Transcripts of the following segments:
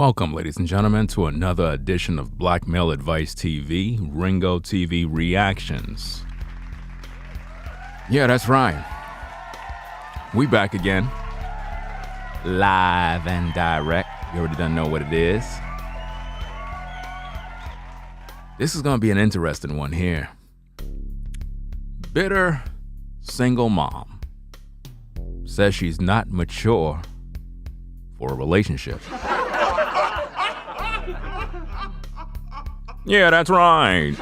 Welcome, ladies and gentlemen, to another edition of Black Male Advice TV, Ringo TV Reactions. Yeah, that's right. We back again. Live and direct. You already done know what it is. This is going to be an interesting one here. Bitter single mom says she's not mature for a relationship. Yeah, that's right.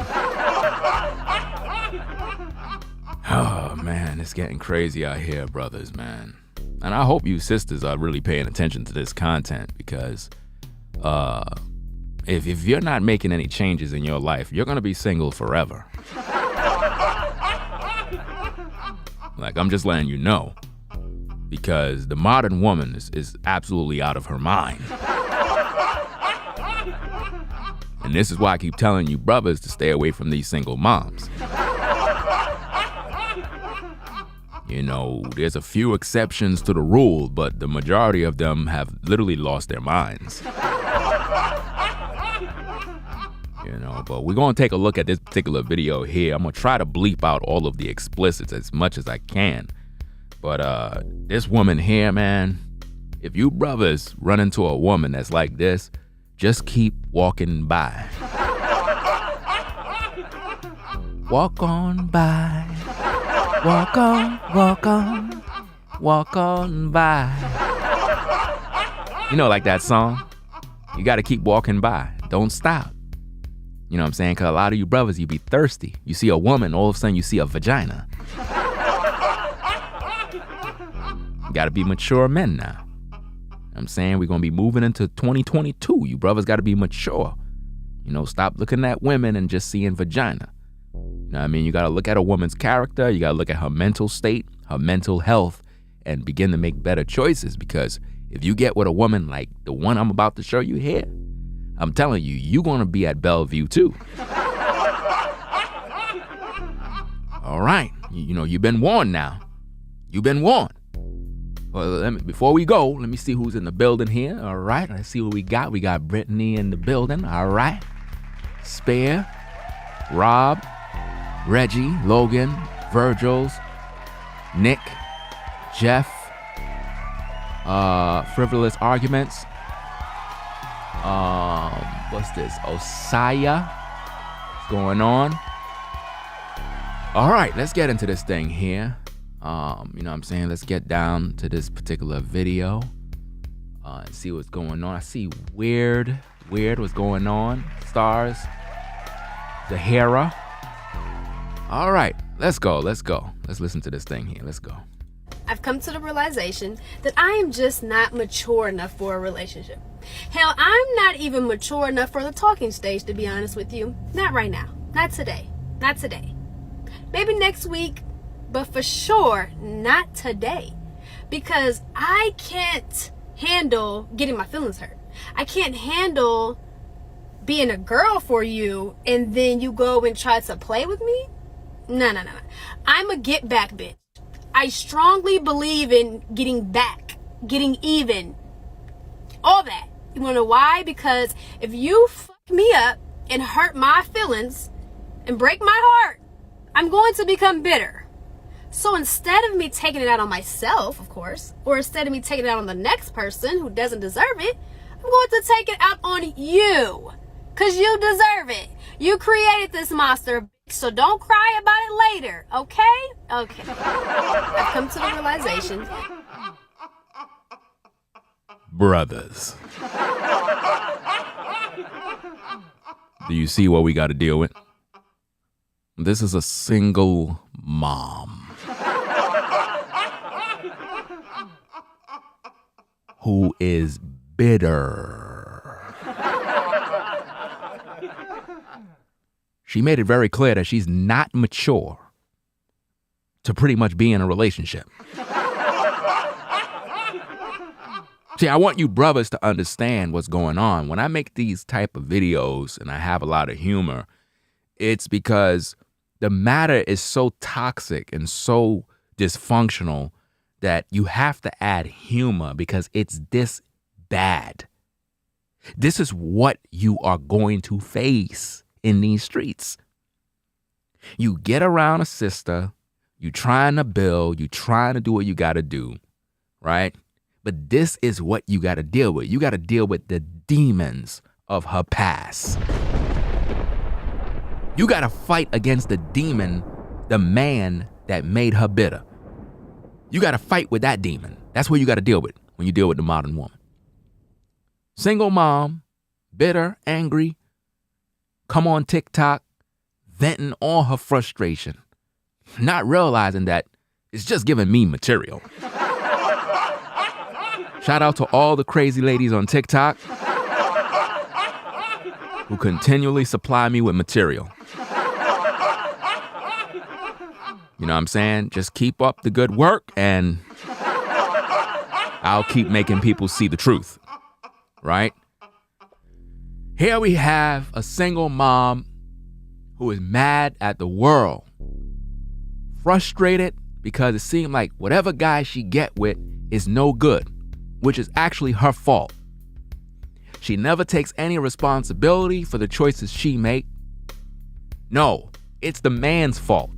Oh, man, it's getting crazy out here, brothers, man. And I hope you sisters are really paying attention to this content because if you're not making any changes in your life, you're going to be single forever. Like, I'm just letting you know. Because the modern woman is absolutely out of her mind. And this is why I keep telling you brothers to stay away from these single moms. You know, there's a few exceptions to the rule, but the majority of them have literally lost their minds. You know, but we're going to take a look at this particular video here. I'm going to try to bleep out all of the explicits as much as I can. But this woman here, man, if you brothers run into a woman that's like this, just keep walking by. Walk on by. Walk on, walk on, walk on by. You know, like that song? You got to keep walking by. Don't stop. You know what I'm saying? Because a lot of you brothers, you be thirsty. You see a woman, all of a sudden you see a vagina. You got to be mature men now. I'm saying we're going to be moving into 2022. You brothers got to be mature. You know, stop looking at women and just seeing vagina. You know what I mean? You got to look at a woman's character. You got to look at her mental state, her mental health, and begin to make better choices. Because if you get with a woman like the one I'm about to show you here, I'm telling you, you're going to be at Bellevue too. All right. You know, you've been warned now. You've been warned. Well, before we go, let me see who's in the building here. All right, let's see what we got. We got Brittany in the building. All right. Spare, Rob, Reggie, Logan, Virgils, Nick, Jeff, Frivolous Arguments. What's this? Osaya. What's going on? All right, let's get into this thing here. You know what I'm saying? Let's get down to this particular video and see what's going on. I see weird what's going on. Stars, Zahara. All right, let's go. Let's listen to this thing here. Let's go. I've come to the realization that I am just not mature enough for a relationship. Hell, I'm not even mature enough for the talking stage, to be honest with you. Not right now. Not today. Not today. Maybe next week. But for sure, not today. Because I can't handle getting my feelings hurt. I can't handle being a girl for you and then you go and try to play with me. No. I'm a get back bitch. I strongly believe in getting back, getting even, all that. You wanna know why? Because if you fuck me up and hurt my feelings and break my heart, I'm going to become bitter. So instead of me taking it out on myself, of course, or instead of me taking it out on the next person who doesn't deserve it, I'm going to take it out on you. Because you deserve it. You created this monster, so don't cry about it later, okay? Okay. I've come to the realization. Brothers. Do you see what we got to deal with? This is a single mom who is bitter. She made it very clear that she's not mature to pretty much be in a relationship. See, I want you brothers to understand what's going on. When I make these type of videos and I have a lot of humor, it's because the matter is so toxic and so dysfunctional that you have to add humor because it's this bad. This is what you are going to face in these streets. You get around a sister, you trying to build, you trying to do what you got to do, right? But this is what you got to deal with. You got to deal with the demons of her past. You got to fight against the demon, the man that made her bitter. You got to fight with that demon. That's what you got to deal with when you deal with the modern woman. Single mom, bitter, angry, come on TikTok, venting all her frustration, not realizing that it's just giving me material. Shout out to all the crazy ladies on TikTok who continually supply me with material. You know what I'm saying? Just keep up the good work and I'll keep making people see the truth, right? Here we have a single mom who is mad at the world, frustrated because it seemed like whatever guy she get with is no good, which is actually her fault. She never takes any responsibility for the choices she make. No, it's the man's fault.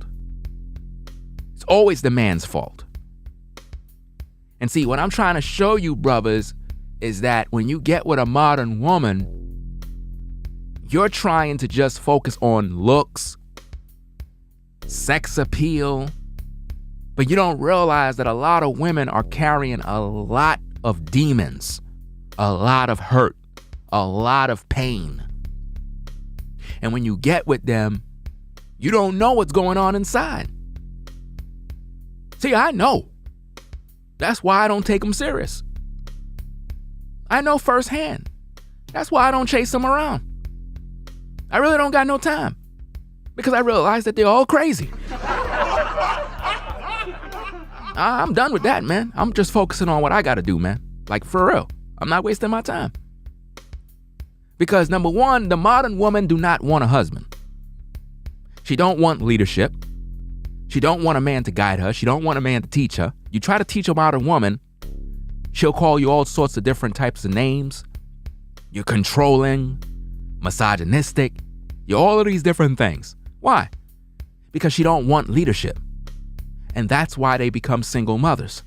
It's always the man's fault. And see, what I'm trying to show you, brothers, is that when you get with a modern woman, you're trying to just focus on looks, sex appeal, but you don't realize that a lot of women are carrying a lot of demons, a lot of hurt, a lot of pain. And when you get with them, you don't know what's going on inside. See, I know. That's why I don't take them serious. I know firsthand. That's why I don't chase them around. I really don't got no time because I realize that they're all crazy. I'm done with that, man. I'm just focusing on what I got to do, man. Like, for real. I'm not wasting my time. Because number one, the modern woman do not want a husband. She don't want leadership. She don't want a man to guide her. She don't want a man to teach her. You try to teach a modern woman, she'll call you all sorts of different types of names. You're controlling, misogynistic, you're all of these different things. Why? Because she don't want leadership. And that's why they become single mothers.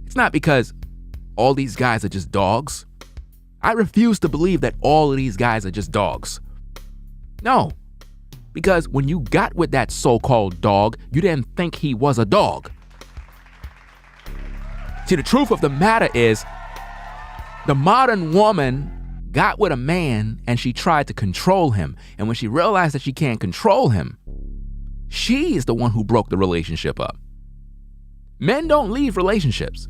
It's not because all these guys are just dogs. I refuse to believe that all of these guys are just dogs. No. Because when you got with that so-called dog, you didn't think he was a dog. See, the truth of the matter is, the modern woman got with a man and she tried to control him. And when she realized that she can't control him, she is the one who broke the relationship up. Men don't leave relationships.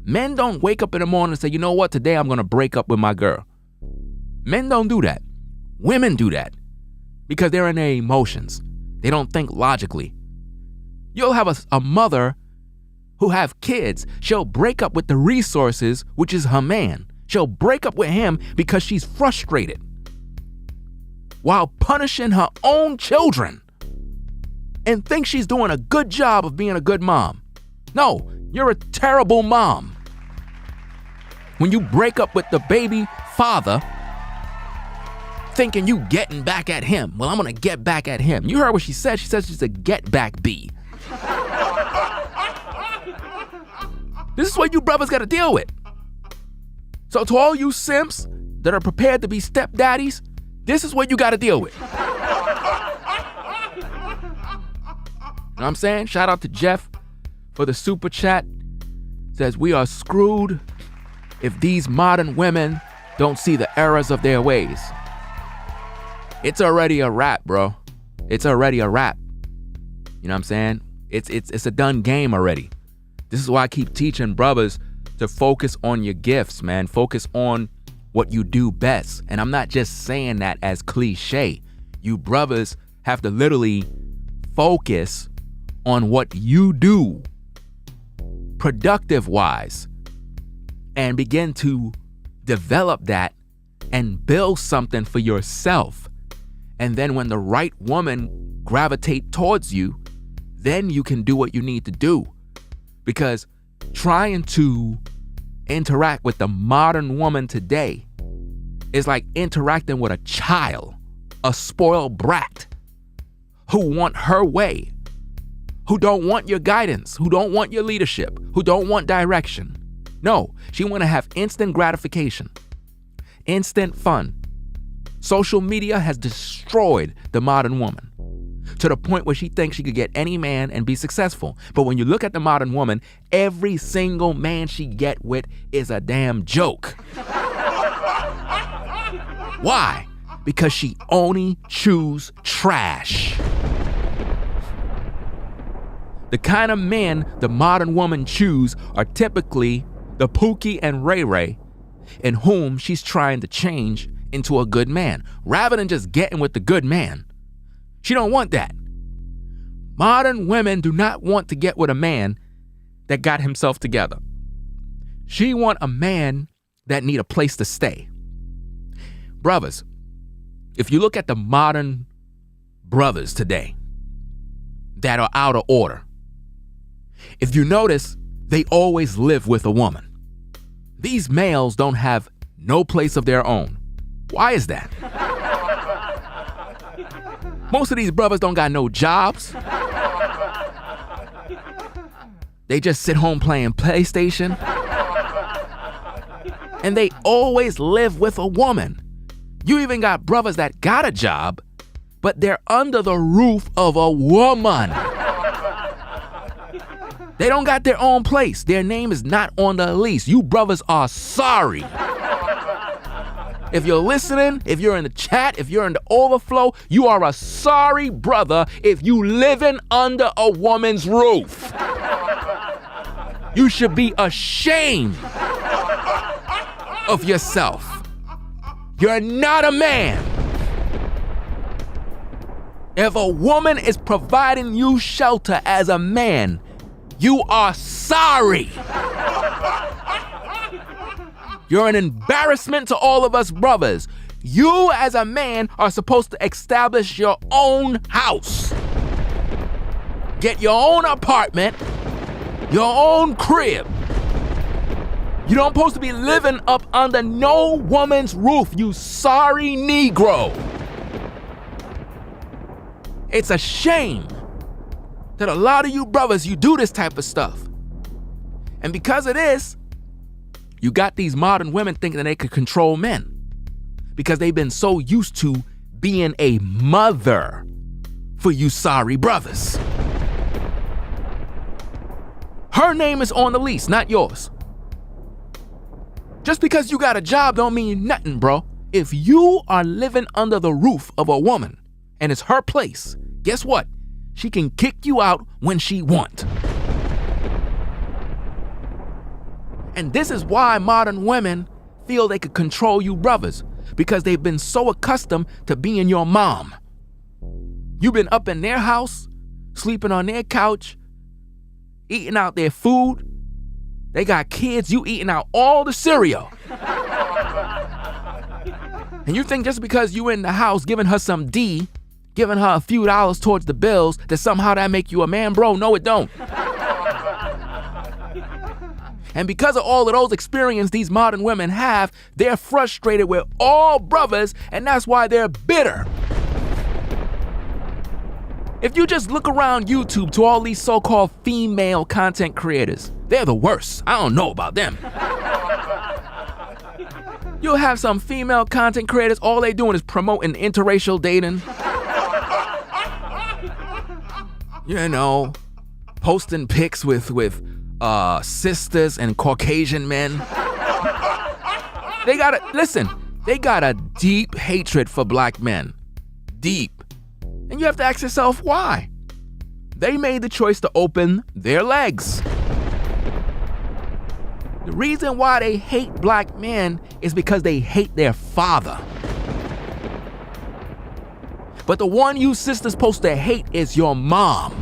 Men don't wake up in the morning and say, you know what, today I'm going to break up with my girl. Men don't do that. Women do that. Because they're in their emotions. They don't think logically. You'll have a mother who have kids. She'll break up with the resources, which is her man. She'll break up with him because she's frustrated while punishing her own children and thinks she's doing a good job of being a good mom. No, you're a terrible mom. When you break up with the baby father, thinking you getting back at him. Well, I'm going to get back at him. You heard what she said. She said she's a get back bee. This is what you brothers got to deal with. So to all you simps that are prepared to be stepdaddies, this is what you got to deal with. You know what I'm saying? Shout out to Jeff for the super chat. Says, we are screwed if these modern women don't see the errors of their ways. It's already a wrap, bro. It's already a wrap. You know what I'm saying? It's a done game already. This is why I keep teaching brothers to focus on your gifts, man. Focus on what you do best. And I'm not just saying that as cliche. You brothers have to literally focus on what you do productive-wise and begin to develop that and build something for yourself. And then when the right woman gravitate towards you, then you can do what you need to do. Because trying to interact with the modern woman today is like interacting with a child, a spoiled brat who want her way, who don't want your guidance, who don't want your leadership, who don't want direction. No, she want to have instant gratification, instant fun. Social media has destroyed the modern woman to the point where she thinks she could get any man and be successful. But when you look at the modern woman, every single man she get with is a damn joke. Why? Because she only choose trash. The kind of men the modern woman choose are typically the Pookie and Ray Ray, in whom she's trying to change into a good man, rather than just getting with the good man. She don't want that. Modern women do not want to get with a man that got himself together. She want a man that need a place to stay. Brothers, if you look at the modern brothers today that are out of order, if you notice, they always live with a woman. These males don't have no place of their own. Why is that? Most of these brothers don't got no jobs. They just sit home playing PlayStation. And they always live with a woman. You even got brothers that got a job, but they're under the roof of a woman. They don't got their own place. Their name is not on the lease. You brothers are sorry. If you're listening, if you're in the chat, if you're in the overflow, you are a sorry brother if you living under a woman's roof. You should be ashamed of yourself. You're not a man. If a woman is providing you shelter as a man, you are sorry. You're an embarrassment to all of us brothers. You as a man are supposed to establish your own house. Get your own apartment, your own crib. You don't supposed to be living up under no woman's roof, you sorry Negro. It's a shame that a lot of you brothers, you do this type of stuff. And because of this, you got these modern women thinking that they could control men because they've been so used to being a mother for you sorry brothers. Her name is on the lease, not yours. Just because you got a job don't mean nothing, bro. If you are living under the roof of a woman and it's her place, guess what? She can kick you out when she wants. And this is why modern women feel they could control you brothers, because they've been so accustomed to being your mom. You've been up in their house, sleeping on their couch, eating out their food. They got kids, you eating out all the cereal. And you think just because you in the house giving her some D, giving her a few dollars towards the bills, that somehow that make you a man, bro? No, it don't. And because of all of those experiences these modern women have, they're frustrated with all brothers, and that's why they're bitter. If you just look around YouTube to all these so-called female content creators, they're the worst. I don't know about them. You'll have some female content creators, all they doing is promoting interracial dating. You know, posting pics with sisters and Caucasian men. They got a deep hatred for black men. Deep. And you have to ask yourself why. They made the choice to open their legs. The reason why they hate black men is because they hate their father. But the one you sisters supposed to hate is your mom.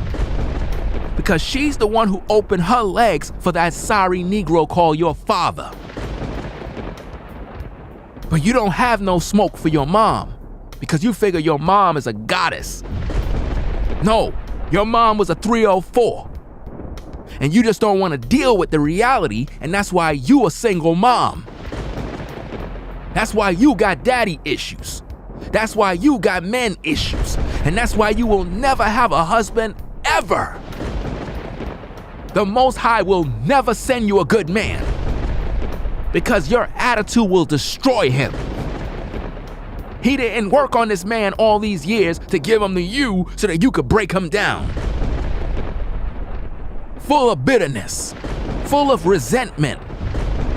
Because she's the one who opened her legs for that sorry Negro called your father. But you don't have no smoke for your mom because you figure your mom is a goddess. No, your mom was a 304. And you just don't want to deal with the reality, and that's why you a single mom. That's why you got daddy issues. That's why you got men issues. And that's why you will never have a husband ever. The Most High will never send you a good man because your attitude will destroy him. He didn't work on this man all these years to give him to you so that you could break him down. Full of bitterness, full of resentment.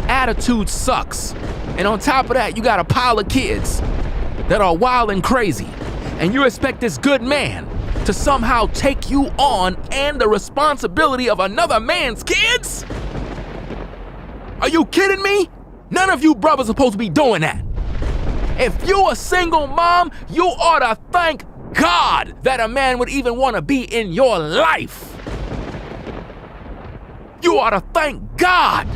Attitude sucks. And on top of that, you got a pile of kids that are wild and crazy. And you expect this good man to somehow take you on and the responsibility of another man's kids? Are you kidding me? None of you brothers are supposed to be doing that. If you a single mom, you ought to thank God that a man would even want to be in your life. You ought to thank God.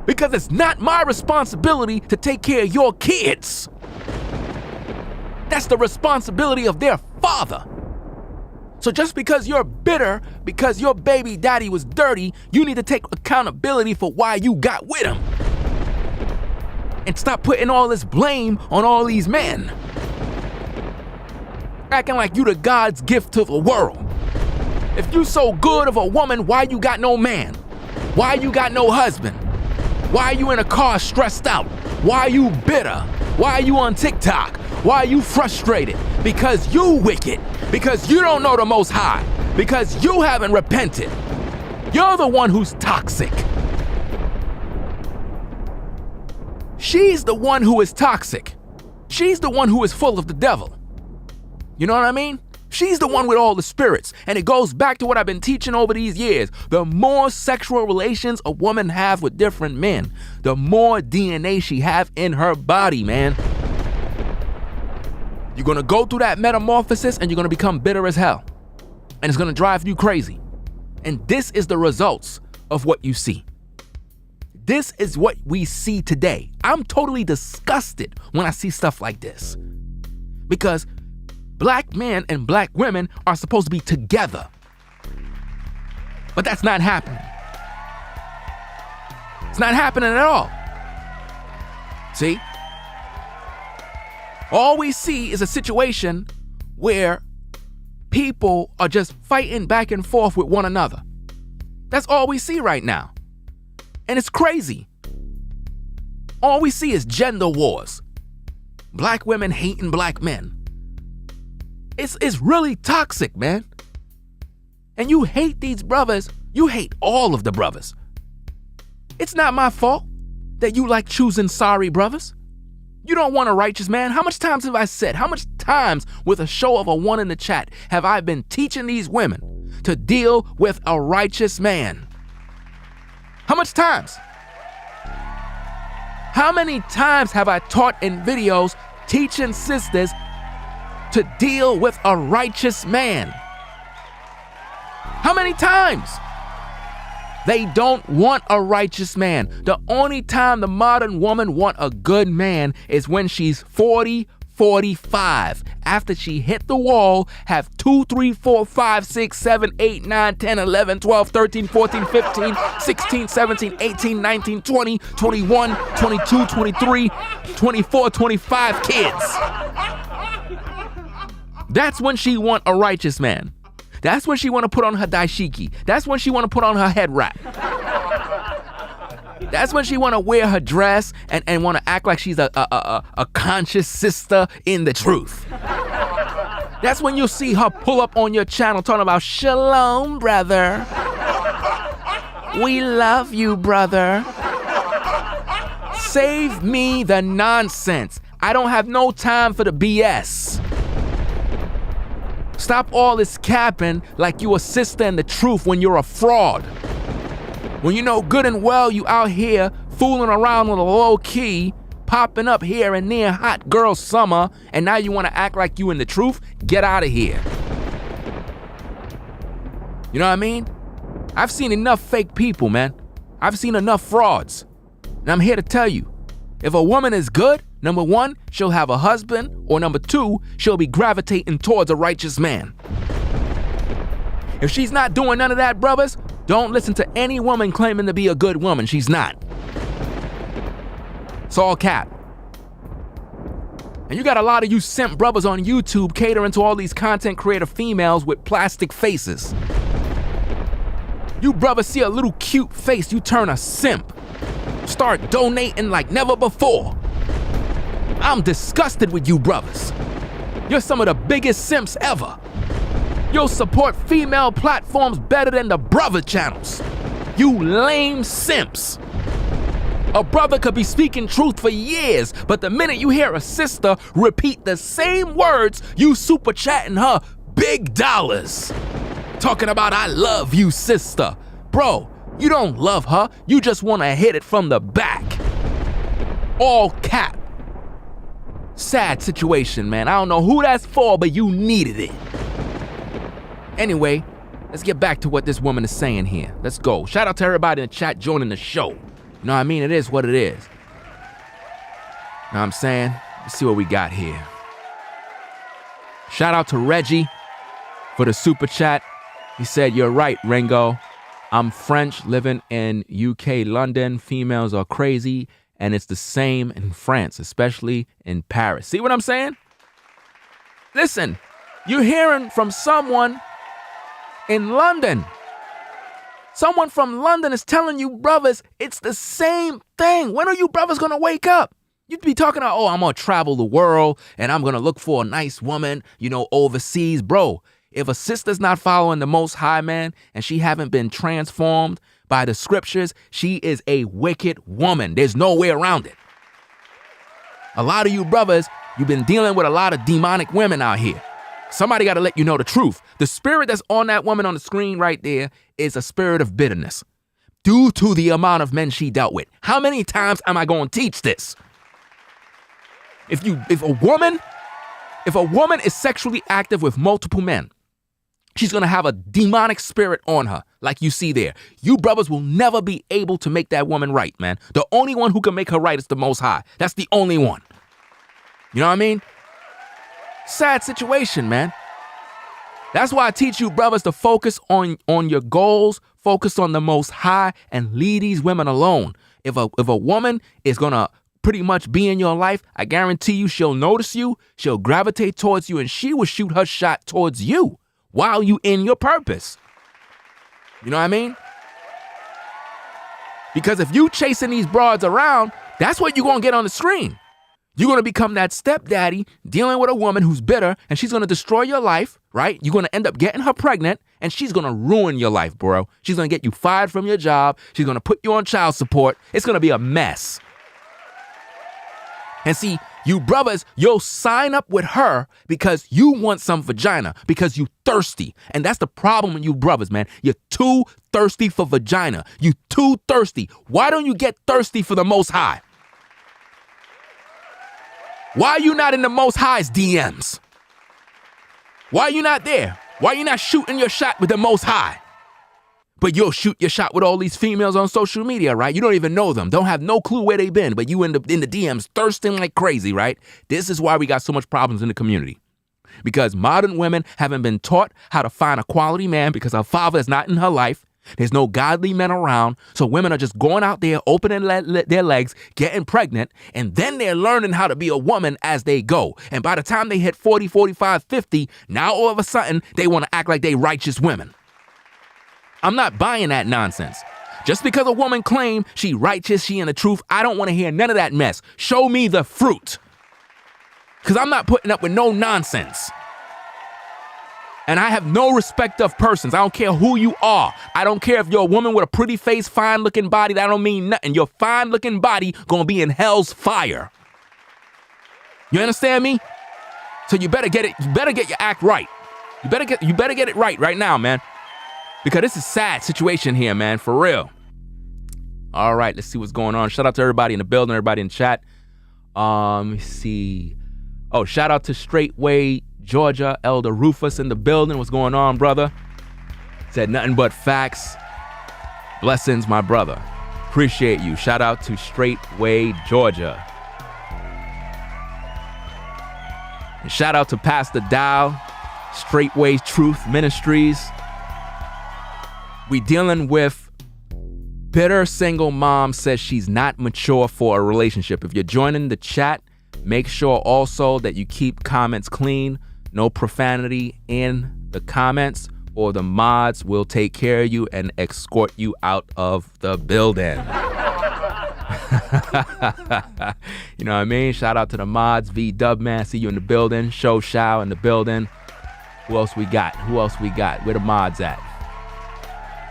Because it's not my responsibility to take care of your kids. That's the responsibility of their father. So just because you're bitter because your baby daddy was dirty, you need to take accountability for why you got with him. And stop putting all this blame on all these men. Acting like you the God's gift to the world. If you so good of a woman, why you got no man? Why you got no husband? Why you in a car stressed out? Why you bitter? Why you on TikTok? Why you frustrated? Because you wicked. Because you don't know the Most High. Because you haven't repented. You're the one who's toxic. She's the one who is toxic. She's the one who is full of the devil. You know what I mean? She's the one with all the spirits. And it goes back to what I've been teaching over these years. The more sexual relations a woman have with different men, the more DNA she have in her body, man. You're going to go through that metamorphosis and you're going to become bitter as hell. And it's going to drive you crazy. And this is the results of what you see. This is what we see today. I'm totally disgusted when I see stuff like this. Because black men and black women are supposed to be together. But that's not happening. It's not happening at all. See? All we see is a situation where people are just fighting back and forth with one another. That's all we see right now. And it's crazy. All we see is gender wars. Black women hating black men. It's really toxic, man. And you hate these brothers. You hate all of the brothers. It's not my fault that you like choosing sorry brothers. You don't want a righteous man. How much times have I said, how much times with a show of a one in the chat have I been teaching these women to deal with a righteous man? How much times? How many times have I taught in videos teaching sisters to deal with a righteous man? How many times? They don't want a righteous man. The only time the modern woman want a good man is when she's 40, 45. After she hit the wall, have 2, 3, 4, 5, 6, 7, 8, 9, 10, 11, 12, 13, 14, 15, 16, 17, 18, 19, 20, 21, 22, 23, 24, 25 kids. That's when she want a righteous man. That's when she want to put on her dashiki. That's when she want to put on her head wrap. That's when she want to wear her dress and want to act like she's a conscious sister in the truth. That's when you'll see her pull up on your channel talking about, "Shalom, brother. We love you, brother." Save me the nonsense. I don't have no time for the BS. Stop all this capping like you a sister in the truth when you're a fraud. When you know good and well you out here fooling around with a low key, popping up here and there, hot girl summer, and now you want to act like you in the truth? Get out of here. You know what I mean? I've seen enough fake people, man. I've seen enough frauds. And I'm here to tell you, if a woman is good, number one, she'll have a husband, or number two, she'll be gravitating towards a righteous man. If she's not doing none of that, brothers, don't listen to any woman claiming to be a good woman. She's not. It's all cap. And you got a lot of you simp brothers on YouTube catering to all these content creator females with plastic faces. You brothers see a little cute face, you turn a simp. Start donating like never before. I'm disgusted with you brothers. You're some of the biggest simps ever. You'll support female platforms better than the brother channels. You lame simps. A brother could be speaking truth for years, but the minute you hear a sister repeat the same words, you super chatting her big dollars. Talking about I love you, sister. Bro, you don't love her, you just want to hit it from the back. All cap. Sad situation, man. I don't know who that's for, but you needed it. Anyway, let's get back to what this woman is saying here. Let's go. Shout out to everybody in the chat joining the show. You know what I mean? It is what it is. Know what I'm saying? Let's see what we got here. Shout out to Reggie for the super chat. He said, "You're right, Ringo. I'm French, living in UK, London. Females are crazy, and it's the same in France, especially in Paris." See what I'm saying? Listen, you're hearing from someone in London. Someone from London is telling you brothers it's the same thing. When are you brothers gonna wake up? You'd be talking about, oh, I'm gonna travel the world and I'm gonna look for a nice woman, overseas. Bro, if a sister's not following the Most High, man, and she haven't been transformed by the scriptures, she is a wicked woman. There's no way around it. A lot of you brothers, you've been dealing with a lot of demonic women out here. Somebody got to let you know the truth. The spirit that's on that woman on the screen right there is a spirit of bitterness due to the amount of men she dealt with. How many times am I going to teach this? If a woman is sexually active with multiple men, she's going to have a demonic spirit on her, like you see there. You brothers will never be able to make that woman right, man. The only one who can make her right is the Most High. That's the only one. You know what I mean? Sad situation, man. That's why I teach you brothers to focus on your goals, focus on the Most High, and leave these women alone. If a woman is gonna pretty much be in your life, I guarantee you she'll notice you, she'll gravitate towards you, and she will shoot her shot towards you while you in your purpose. You know what I mean? Because if you chasing these broads around, that's what you're gonna get on the screen. You're going to become that stepdaddy dealing with a woman who's bitter, and she's going to destroy your life, right? You're going to end up getting her pregnant, and she's going to ruin your life, bro. She's going to get you fired from your job. She's going to put you on child support. It's going to be a mess. And see, you brothers, you'll sign up with her because you want some vagina, because you thirsty. And that's the problem with you brothers, man. You're too thirsty for vagina. You too thirsty. Why don't you get thirsty for the Most High? Why are you not in the Most High's DMs? Why are you not there? Why are you not shooting your shot with the Most High? But you'll shoot your shot with all these females on social media, right? You don't even know them. Don't have no clue where they've been, but you in the DMs thirsting like crazy, right? This is why we got so much problems in the community. Because modern women haven't been taught how to find a quality man because her father is not in her life. There's no godly men around, so women are just going out there, opening their legs, getting pregnant, and then they're learning how to be a woman as they go. And by the time they hit 40, 45, 50, now all of a sudden, they want to act like they righteous women. I'm not buying that nonsense. Just because a woman claims she righteous, she in the truth, I don't want to hear none of that mess. Show me the fruit. Because I'm not putting up with no nonsense. And I have no respect of persons. I don't care who you are. I don't care if you're a woman with a pretty face, fine-looking body. That don't mean nothing. Your fine-looking body gonna be in hell's fire. You understand me? So you better get it. You better get your act right. You better get it right now, man. Because this is a sad situation here, man. For real. All right, let's see what's going on. Shout out to everybody in the building, everybody in chat. Let me see. Oh, shout out to Straightway Georgia, Elder Rufus in the building. What's going on, brother? Said nothing but facts. Blessings, my brother. Appreciate you. Shout out to Straightway Georgia. And shout out to Pastor Dow, Straightway Truth Ministries. We dealing with bitter single mom says she's not mature for a relationship. If you're joining the chat, make sure also that you keep comments clean. No profanity in the comments, or the mods will take care of you and escort you out of the building. You know what I mean? Shout out to the mods. V Dubman, see you in the building. Show Shao in the building. Who else we got? Where the mods at?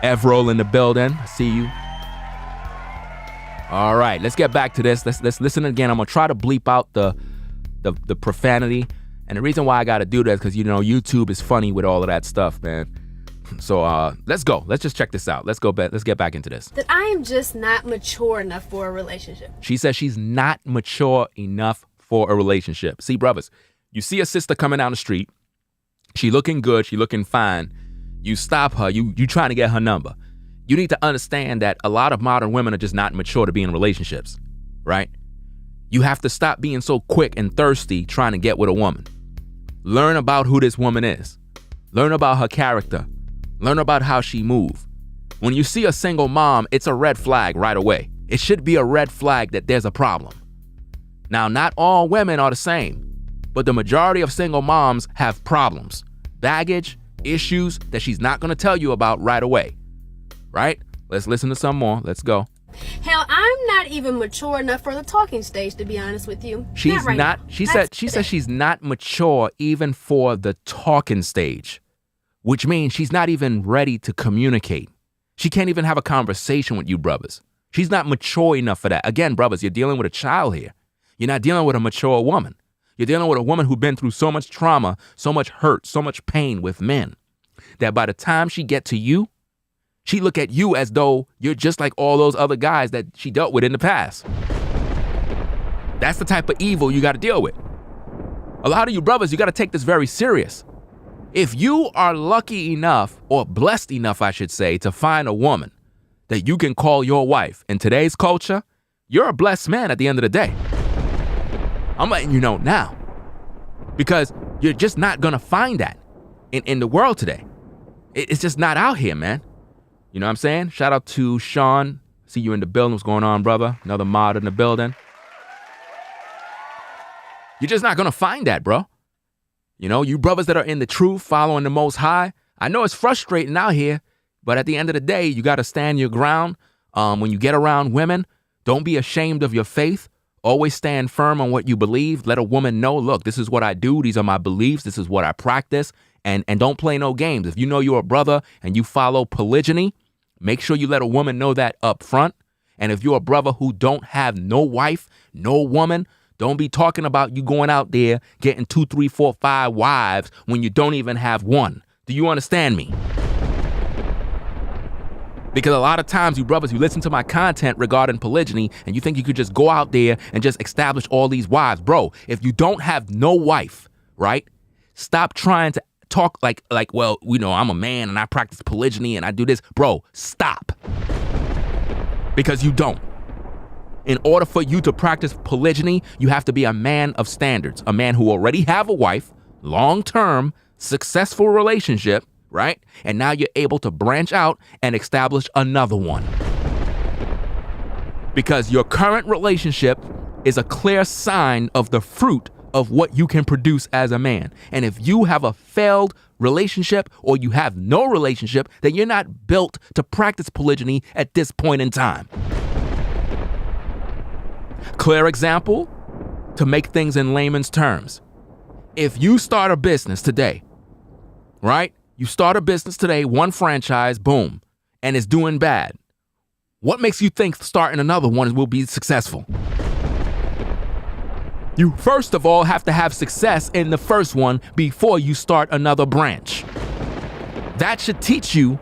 Evrol in the building. I see you. All right, let's get back to this. Let's listen again. I'm gonna try to bleep out the profanity. And the reason why I gotta do that is because, you know, YouTube is funny with all of that stuff, man. So let's go. Let's just check this out. Let's get back into this. That I am just not mature enough for a relationship. She says she's not mature enough for a relationship. See, brothers, you see a sister coming down the street. She looking good. She looking fine. You stop her. You trying to get her number. You need to understand that a lot of modern women are just not mature to be in relationships, right? You have to stop being so quick and thirsty trying to get with a woman. Learn about who this woman is. Learn about her character. Learn about how she moves. When you see a single mom, it's a red flag right away. It should be a red flag that there's a problem. Now, not all women are the same, but the majority of single moms have problems, baggage, issues that she's not going to tell you about right away. Right? Let's listen to some more. Let's go. Hell, I'm not even mature enough for the talking stage, to be honest with you. She's not. She said she's not mature even for the talking stage, which means she's not even ready to communicate. She can't even have a conversation with you, brothers. She's not mature enough for that. Again, brothers, you're dealing with a child here. You're not dealing with a mature woman. You're dealing with a woman who's been through so much trauma, so much hurt, so much pain with men, that by the time she get to you, she look at you as though you're just like all those other guys that she dealt with in the past. That's the type of evil you got to deal with. A lot of you brothers, you got to take this very serious. If you are lucky enough, or blessed enough, I should say, to find a woman that you can call your wife in today's culture, you're a blessed man at the end of the day. I'm letting you know now, because you're just not going to find that in the world today. It's just not out here, man. You know what I'm saying? Shout out to Sean. See you in the building. What's going on, brother? Another mod in the building. You're just not going to find that, bro. You know, you brothers that are in the truth, following the Most High. I know it's frustrating out here, but at the end of the day, you got to stand your ground. When you get around women, don't be ashamed of your faith. Always stand firm on what you believe. Let a woman know, look, this is what I do. These are my beliefs. This is what I practice. And don't play no games. If you know you're a brother and you follow polygyny, make sure you let a woman know that up front. And if you're a brother who don't have no wife, no woman, don't be talking about you going out there getting 2, 3, 4, 5 wives when you don't even have one. Do you understand me? Because a lot of times, you brothers, you listen to my content regarding polygyny and you think you could just go out there and just establish all these wives. Bro, if you don't have no wife, right? Stop trying to talk like, well, you know, I'm a man and I practice polygyny and I do this. Bro, stop. Because you don't. In order for you to practice polygyny, you have to be a man of standards, a man who already have a wife, long-term, successful relationship, right? And now you're able to branch out and establish another one. Because your current relationship is a clear sign of the fruit of what you can produce as a man. And if you have a failed relationship or you have no relationship, then you're not built to practice polygyny at this point in time. Clear example, to make things in layman's terms. If you start a business today, right? You start a business today, one franchise, boom, and it's doing bad. What makes you think starting another one will be successful? You first of all have to have success in the first one before you start another branch. That should teach you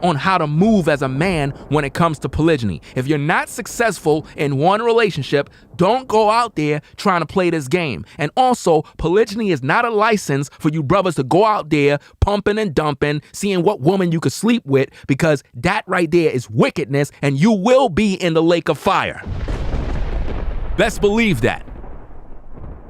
on how to move as a man when it comes to polygyny. If you're not successful in one relationship, don't go out there trying to play this game. And also, polygyny is not a license for you brothers to go out there pumping and dumping, seeing what woman you could sleep with, because that right there is wickedness and you will be in the lake of fire. Let's believe that.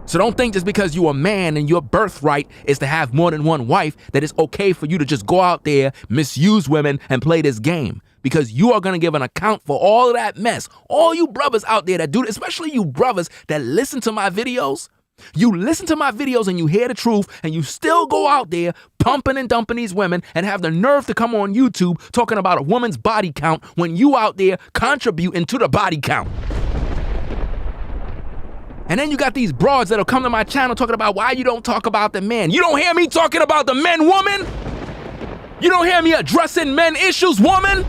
So don't think just because you're a man and your birthright is to have more than one wife that it's okay for you to just go out there, misuse women, and play this game. Because you are going to give an account for all of that mess. All you brothers out there that do this, especially you brothers that listen to my videos. You listen to my videos and you hear the truth and you still go out there pumping and dumping these women and have the nerve to come on YouTube talking about a woman's body count when you out there contributing to the body count. And then you got these broads that'll come to my channel talking about why you don't talk about the men. You don't hear me talking about the men, woman? You don't hear me addressing men issues, woman?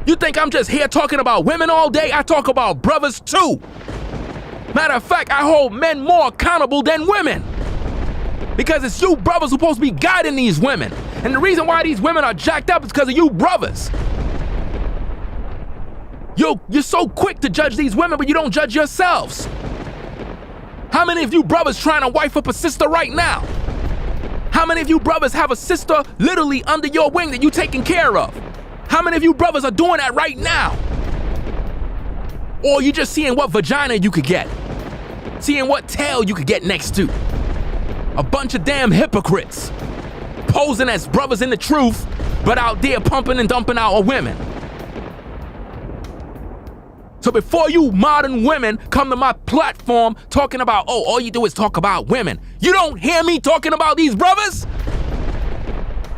You think I'm just here talking about women all day? I talk about brothers too. Matter of fact, I hold men more accountable than women. Because it's you brothers who supposed to be guiding these women. And the reason why these women are jacked up is because of you brothers. You're so quick to judge these women, but you don't judge yourselves. How many of you brothers trying to wife up a sister right now? How many of you brothers have a sister literally under your wing that you taking care of? How many of you brothers are doing that right now? Or you just seeing what vagina you could get? Seeing what tail you could get next to? A bunch of damn hypocrites. Posing as brothers in the truth, but out there pumping and dumping out women. So before you modern women come to my platform talking about, oh, all you do is talk about women, you don't hear me talking about these brothers?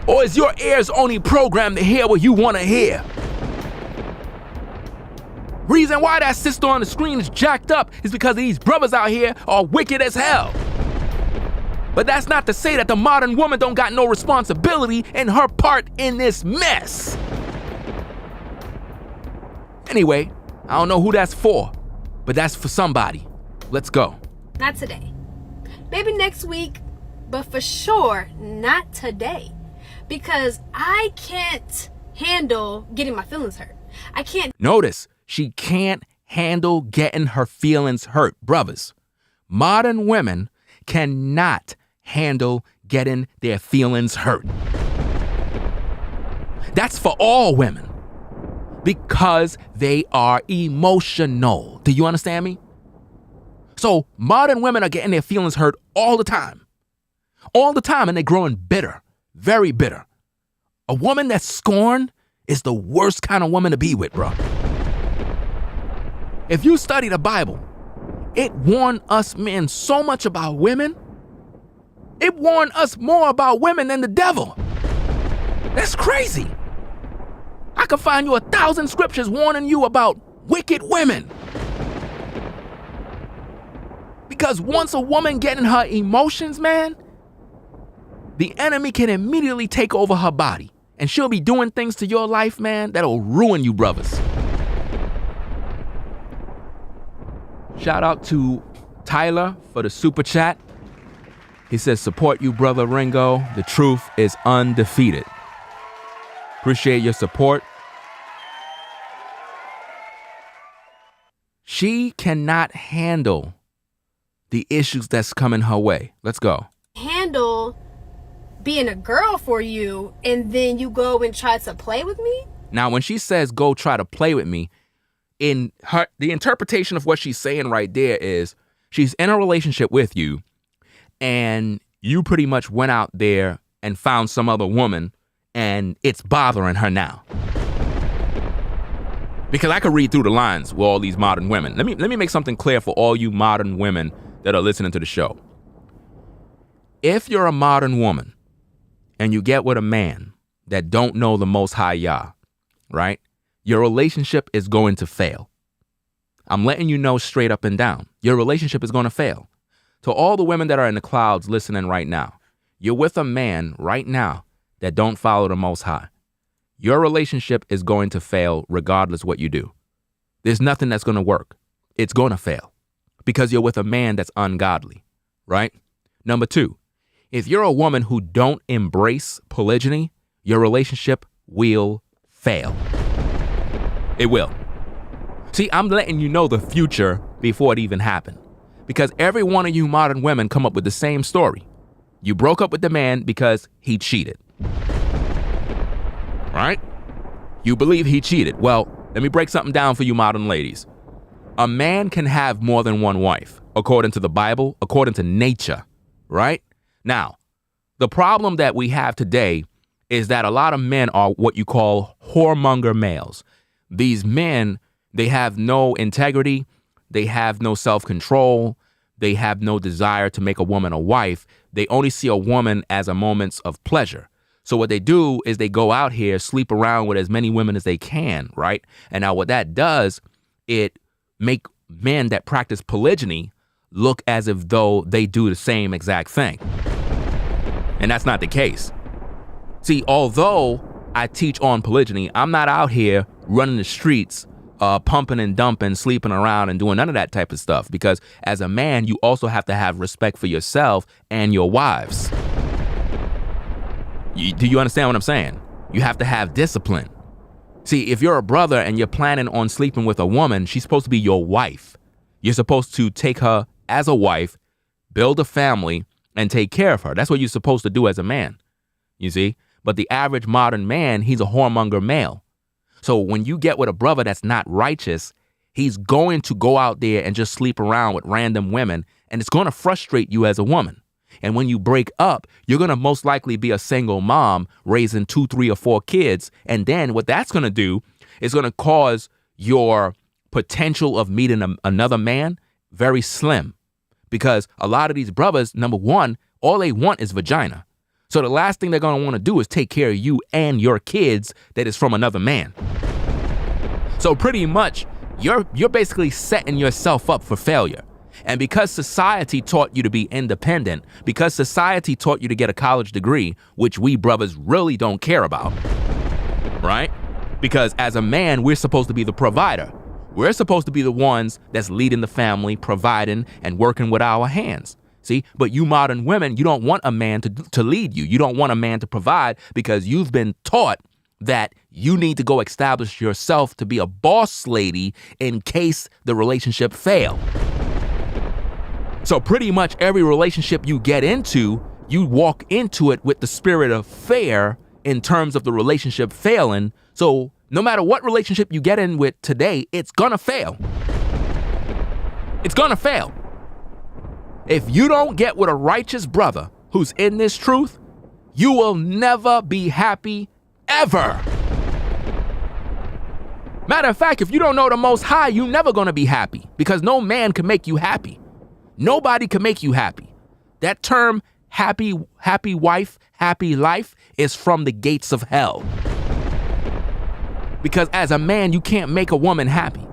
Or is your ears only programmed to hear what you want to hear? Reason why that sister on the screen is jacked up is because these brothers out here are wicked as hell. But that's not to say that the modern woman don't got no responsibility in her part in this mess. Anyway, I don't know who that's for, but that's for somebody. Let's go. Not today. Maybe next week, but for sure not today. Because I can't handle getting my feelings hurt. I can't. Notice, she can't handle getting her feelings hurt. Brothers, modern women cannot handle getting their feelings hurt. That's for all women. Because they are emotional. Do you understand me? So modern women are getting their feelings hurt all the time. All the time, and they're growing bitter. Very bitter. A woman that's scorned is the worst kind of woman to be with, bro. If you study the Bible, it warned us men so much about women. It warned us more about women than the devil. That's crazy. I could find you 1,000 scriptures warning you about wicked women. Because once a woman gets in her emotions, man, the enemy can immediately take over her body. And she'll be doing things to your life, man, that'll ruin you, brothers. Shout out to Tyler for the super chat. He says, support you, brother Ringo. The truth is undefeated. Appreciate your support. She cannot handle the issues that's coming her way. Let's go. Handle being a girl for you and then you go and try to play with me? Now, when she says go try to play with me, in her, the interpretation of what she's saying right there is she's in a relationship with you and you pretty much went out there and found some other woman and it's bothering her now. Because I could read through the lines with all these modern women. Let me make something clear for all you modern women that are listening to the show. If you're a modern woman and you get with a man that don't know the Most High Yah, right? Your relationship is going to fail. I'm letting you know straight up and down. Your relationship is going to fail. To all the women that are in the clouds listening right now, you're with a man right now that don't follow the Most High. Your relationship is going to fail regardless what you do. There's nothing that's going to work. It's going to fail because you're with a man that's ungodly, right? Number two, if you're a woman who don't embrace polygyny, your relationship will fail. It will. See, I'm letting you know the future before it even happened because every one of you modern women come up with the same story. You broke up with the man because he cheated. Right? You believe he cheated. Well, let me break something down for you modern ladies. A man can have more than one wife. according to the Bible, according to nature, right? Now, the problem that we have today is that a lot of men are what you call whoremonger males. These men, they have no integrity, they have no self-control, they have no desire to make a woman a wife. They only see a woman as a moment of pleasure. So what they do is they go out here, sleep around with as many women as they can, right? And now what that does, it make men that practice polygyny look as if though they do the same exact thing. And that's not the case. See, although I teach on polygyny, I'm not out here running the streets, pumping and dumping, sleeping around and doing none of that type of stuff. Because as a man, you also have to have respect for yourself and your wives. Do you understand what I'm saying? You have to have discipline. See, if you're a brother and you're planning on sleeping with a woman, she's supposed to be your wife. You're supposed to take her as a wife, build a family, and take care of her. That's what you're supposed to do as a man, you see? But the average modern man, he's a whoremonger male. So when you get with a brother that's not righteous, he's going to go out there and just sleep around with random women, and it's going to frustrate you as a woman. And when you break up, you're going to most likely be a single mom raising 2, 3, or 4 kids. And then what that's going to do is going to cause your potential of meeting another man very slim. Because a lot of these brothers, number one, all they want is vagina. So the last thing they're going to want to do is take care of you and your kids that is from another man. So pretty much, you're basically setting yourself up for failure. And because society taught you to be independent, because society taught you to get a college degree, which we brothers really don't care about, right? Because as a man, we're supposed to be the provider. We're supposed to be the ones that's leading the family, providing, and working with our hands. See, but you modern women, you don't want a man to lead you. You don't want a man to provide because you've been taught that you need to go establish yourself to be a boss lady in case the relationship fail. So pretty much every relationship you get into, you walk into it with the spirit of fear in terms of the relationship failing. So no matter what relationship you get in with today, it's gonna fail. It's gonna fail. If you don't get with a righteous brother who's in this truth, you will never be happy ever. Matter of fact, if you don't know the Most High, you're never gonna be happy because no man can make you happy. Nobody can make you happy. That term, happy wife, happy life, is from the gates of hell. Because as a man, you can't make a woman happy.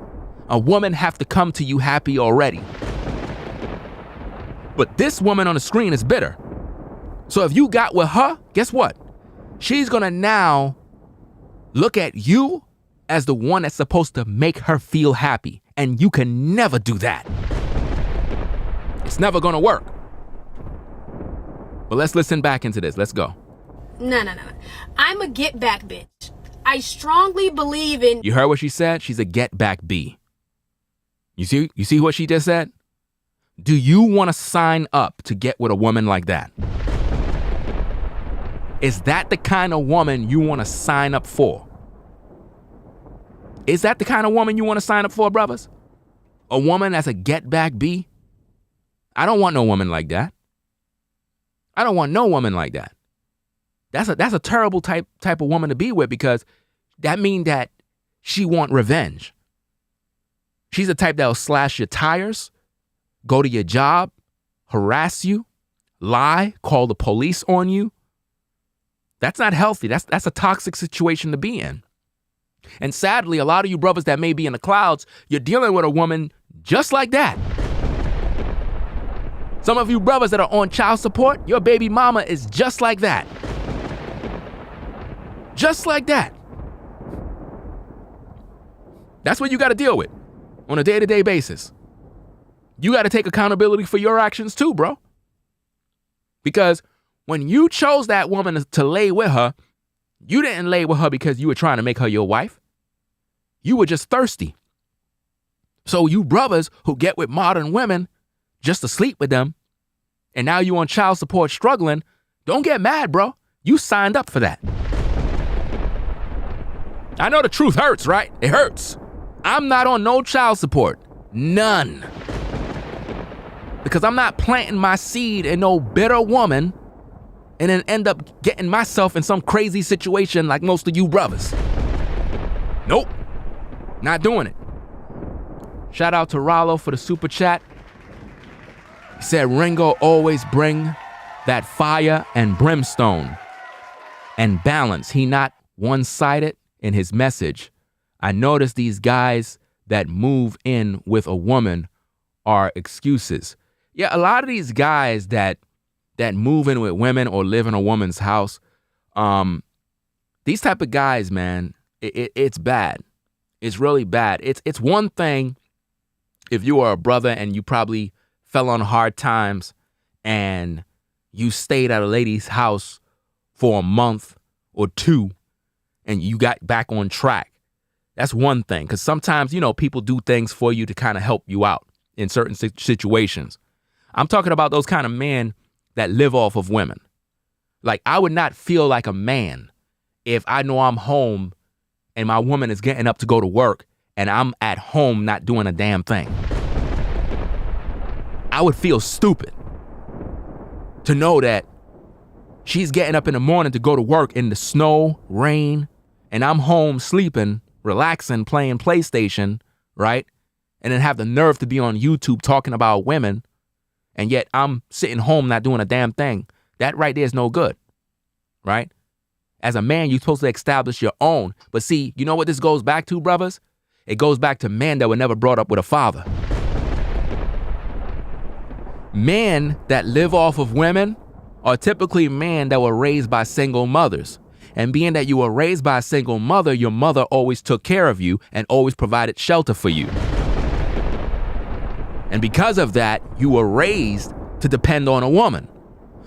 A woman have to come to you happy already. But this woman on the screen is bitter. So if you got with her, guess what? She's gonna now look at you as the one that's supposed to make her feel happy. And you can never do that. It's never gonna work. But let's listen back into this. Let's go. No. I'm a get back bitch. I strongly believe in... You heard what she said? She's a get back B. You see what she just said? Do you want to sign up to get with a woman like that? Is that the kind of woman you want to sign up for? Is that the kind of woman you want to sign up for, brothers? A woman that's a get back B? I don't want no woman like that. I don't want no woman like that. That's a terrible type of woman to be with because that means that she want revenge. She's the type that'll slash your tires, go to your job, harass you, lie, call the police on you. That's not healthy. That's a toxic situation to be in. And sadly, a lot of you brothers that may be in the clouds, you're dealing with a woman just like that. Some of you brothers that are on child support, your baby mama is just like that. Just like that. That's what you got to deal with on a day-to-day basis. You got to take accountability for your actions too, bro. Because when you chose that woman to lay with her, you didn't lay with her because you were trying to make her your wife. You were just thirsty. So you brothers who get with modern women just to sleep with them, and now you on child support struggling, don't get mad, bro. You signed up for that. I know the truth hurts, right? It hurts. I'm not on no child support. None. Because I'm not planting my seed in no bitter woman and then end up getting myself in some crazy situation like most of you brothers. Nope, not doing it. Shout out to Rollo for the super chat. He said Ringo always bring that fire and brimstone and balance. He not one-sided in his message. I notice these guys that move in with a woman are excuses. Yeah, a lot of these guys that move in with women or live in a woman's house, these type of guys, man, it's bad. It's really bad. It's one thing if you are a brother and you probably fell on hard times and you stayed at a lady's house for a month or two and you got back on track. That's one thing. Because sometimes, people do things for you to kind of help you out in certain situations. I'm talking about those kind of men that live off of women. Like, I would not feel like a man if I know I'm home and my woman is getting up to go to work and I'm at home not doing a damn thing. I would feel stupid to know that she's getting up in the morning to go to work in the snow, rain, and I'm home sleeping, relaxing, playing PlayStation, right? And then have the nerve to be on YouTube talking about women, and yet I'm sitting home not doing a damn thing. That right there is no good, right? As a man, you're supposed to establish your own. But see, you know what this goes back to, brothers? It goes back to men that were never brought up with a father. Men that live off of women are typically men that were raised by single mothers. And being that you were raised by a single mother, your mother always took care of you and always provided shelter for you. And because of that, you were raised to depend on a woman.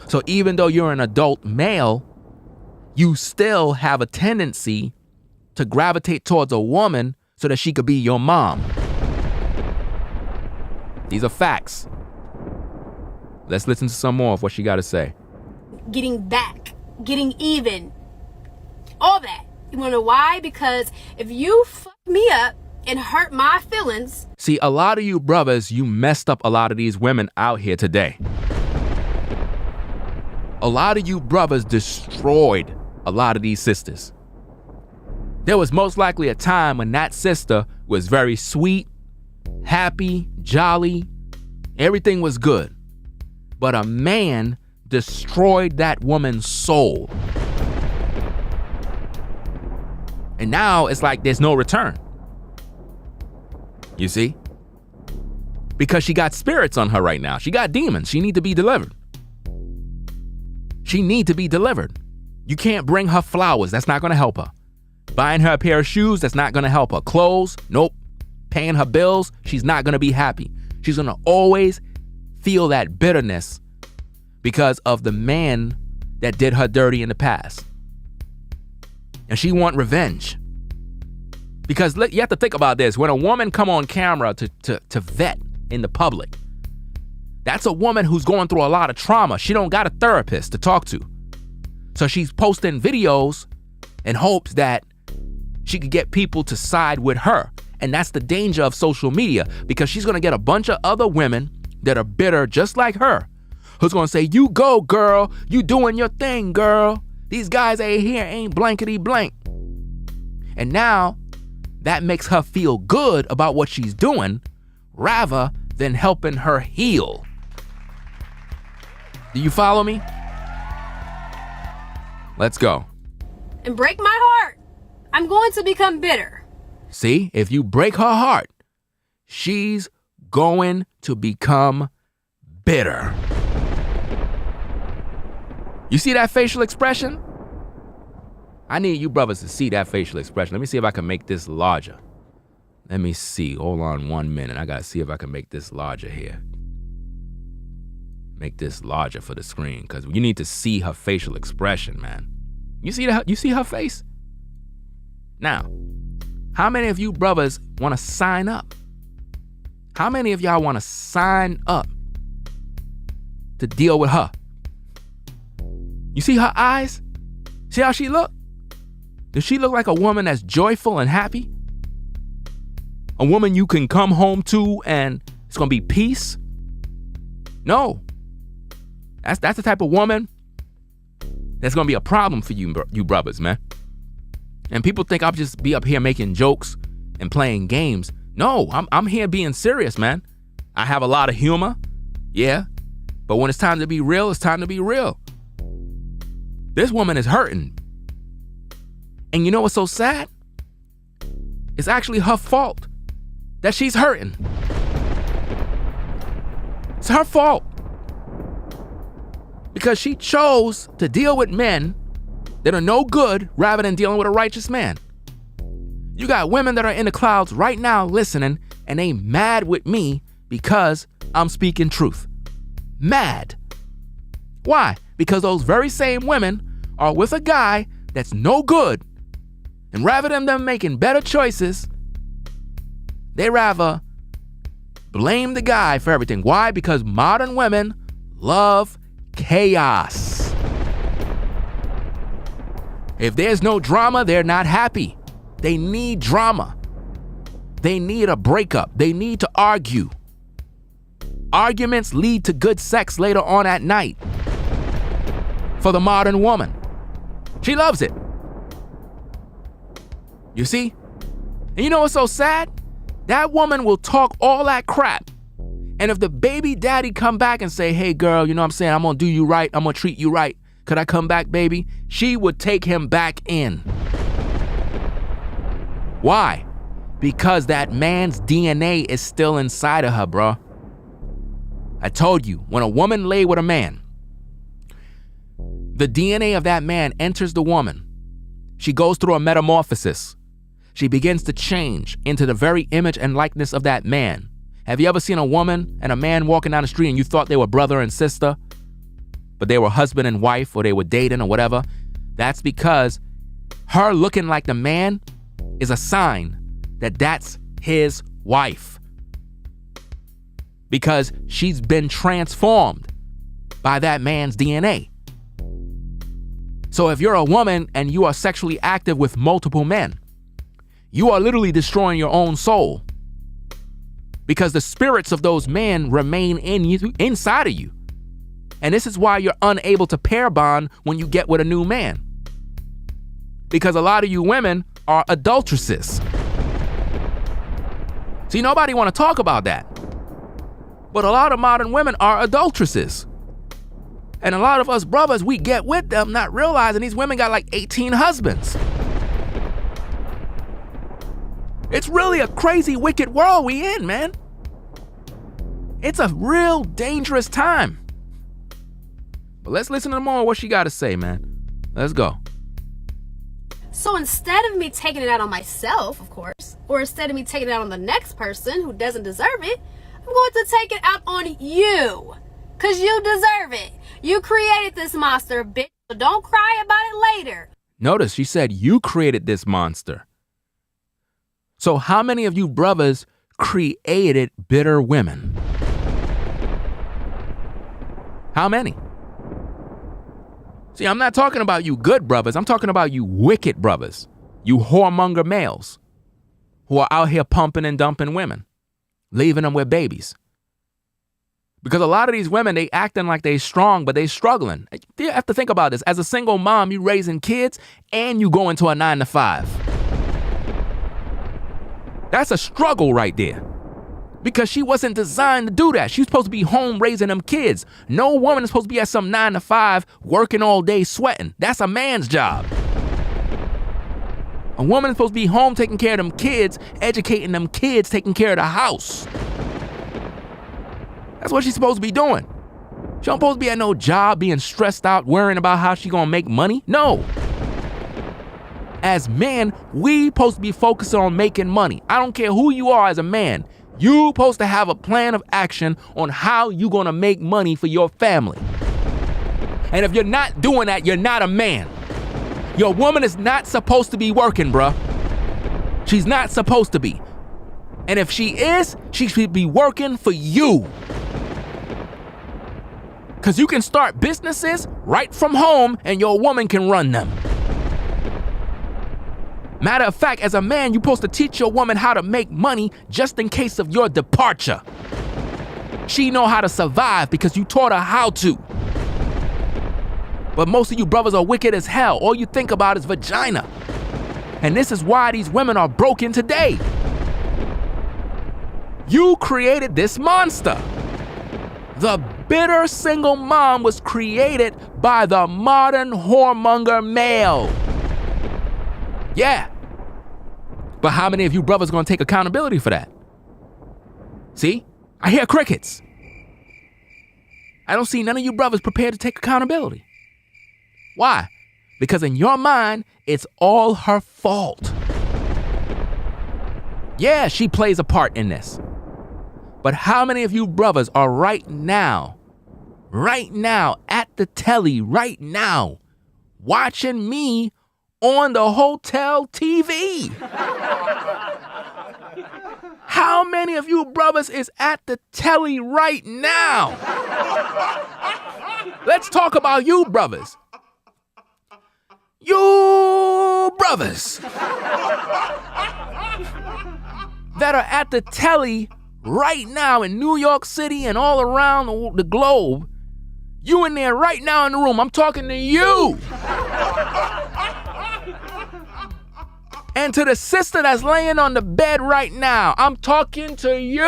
So even though you're an adult male, you still have a tendency to gravitate towards a woman so that she could be your mom. These are facts. Let's listen to some more of what she got to say. Getting back, getting even, all that. You want to know why? Because if you fuck me up and hurt my feelings. See, a lot of you brothers, you messed up a lot of these women out here today. A lot of you brothers destroyed a lot of these sisters. There was most likely a time when that sister was very sweet, happy, jolly, everything was good. But a man destroyed that woman's soul. And now it's like there's no return. You see? Because she got spirits on her right now. She got demons. She need to be delivered. She need to be delivered. You can't bring her flowers. That's not going to help her. Buying her a pair of shoes, that's not going to help her. Clothes, nope. Paying her bills, she's not going to be happy. She's going to always feel that bitterness because of the man that did her dirty in the past. And she want revenge. Because you have to think about this. When a woman come on camera to vet in the public, that's a woman who's going through a lot of trauma. She don't got a therapist to talk to. So she's posting videos in hopes that she could get people to side with her. And that's the danger of social media, because she's going to get a bunch of other women that are bitter just like her, who's going to say, you go, girl. You doing your thing, girl. These guys ain't here, ain't blankety blank. And now that makes her feel good about what she's doing rather than helping her heal. Do you follow me? Let's go. And break my heart. I'm going to become bitter. See, if you break her heart, she's going to become bitter. You see that facial expression? I need you brothers to see that facial expression. Let me see if I can make this larger. Let me see. Hold on 1 minute. I gotta see if I can make this larger here. Make this larger for the screen, because you need to see her facial expression, man. You see her face? Now, how many of you brothers want to sign up? How many of y'all want to sign up to deal with her? You see her eyes? See how she look? Does she look like a woman that's joyful and happy? A woman you can come home to and it's going to be peace? No. That's the type of woman that's going to be a problem for you brothers, man. And people think I'll just be up here making jokes and playing games. No, I'm here being serious, man. I have a lot of humor, yeah. But when it's time to be real, it's time to be real. This woman is hurting. And you know what's so sad? It's actually her fault that she's hurting. It's her fault. Because she chose to deal with men that are no good rather than dealing with a righteous man. You got women that are in the clouds right now listening and they mad with me because I'm speaking truth. Mad. Why? Because those very same women are with a guy that's no good. And rather than them making better choices, they rather blame the guy for everything. Why? Because modern women love chaos. If there's no drama, they're not happy. They need drama. They need a breakup. They need to argue. Arguments lead to good sex later on at night. For the modern woman. She loves it. You see? And you know what's so sad? That woman will talk all that crap. And if the baby daddy come back and say, hey girl, you know what I'm saying? I'm gonna do you right. I'm gonna treat you right. Could I come back, baby? She would take him back in. Why? Because that man's DNA is still inside of her, bro. I told you, when a woman lay with a man, the DNA of that man enters the woman. She goes through a metamorphosis. She begins to change into the very image and likeness of that man. Have you ever seen a woman and a man walking down the street and you thought they were brother and sister, but they were husband and wife, or they were dating or whatever? That's because her looking like the man is a sign that that's his wife. Because she's been transformed by that man's DNA. So if you're a woman and you are sexually active with multiple men, you are literally destroying your own soul. Because the spirits of those men remain in you, inside of you. And this is why you're unable to pair bond when you get with a new man. Because a lot of you women are adulteresses. See, nobody want to talk about that. But a lot of modern women are adulteresses. And a lot of us brothers, we get with them not realizing these women got like 18 husbands. It's really a crazy, wicked world we in, man. It's a real dangerous time. But let's listen to more of what she got to say, man. Let's go. So instead of me taking it out on myself, of course, or instead of me taking it out on the next person who doesn't deserve it, I'm going to take it out on you. Because you deserve it. You created this monster, bitch. So don't cry about it later. Notice she said you created this monster. So how many of you brothers created bitter women? How many? See, I'm not talking about you good brothers. I'm talking about you wicked brothers. You whoremonger males who are out here pumping and dumping women, leaving them with babies. Because a lot of these women, they acting like they strong, but they struggling. You have to think about this. As a single mom, you raising kids and you going to a 9-to-5. That's a struggle right there. Because she wasn't designed to do that. She's supposed to be home raising them kids. No woman is supposed to be at some 9-to-5 working all day sweating. That's a man's job. A woman is supposed to be home taking care of them kids, educating them kids, taking care of the house. That's what she's supposed to be doing. She don't supposed to be at no job being stressed out, worrying about how she gonna make money. No. As men, we supposed to be focusing on making money. I don't care who you are as a man. You supposed to have a plan of action on how you gonna make money for your family. And if you're not doing that, you're not a man. Your woman is not supposed to be working, bruh. She's not supposed to be. And if she is, she should be working for you. Because you can start businesses right from home and your woman can run them. Matter of fact, as a man, you're supposed to teach your woman how to make money just in case of your departure. She know how to survive because you taught her how to. But most of you brothers are wicked as hell. All you think about is vagina. And this is why these women are broken today. You created this monster. The bitter single mom was created by the modern whoremonger male. Yeah. But how many of you brothers are gonna take accountability for that? See? I hear crickets. I don't see none of you brothers prepared to take accountability. Why? Because in your mind, it's all her fault. Yeah, she plays a part in this. But how many of you brothers are right now at the telly, right now, watching me on the hotel TV? How many of you brothers is at the telly right now? Let's talk about you brothers. You brothers that are at the telly right now in New York City and all around the globe. You in there right now in the room. I'm talking to you. And to the sister that's laying on the bed right now, I'm talking to you.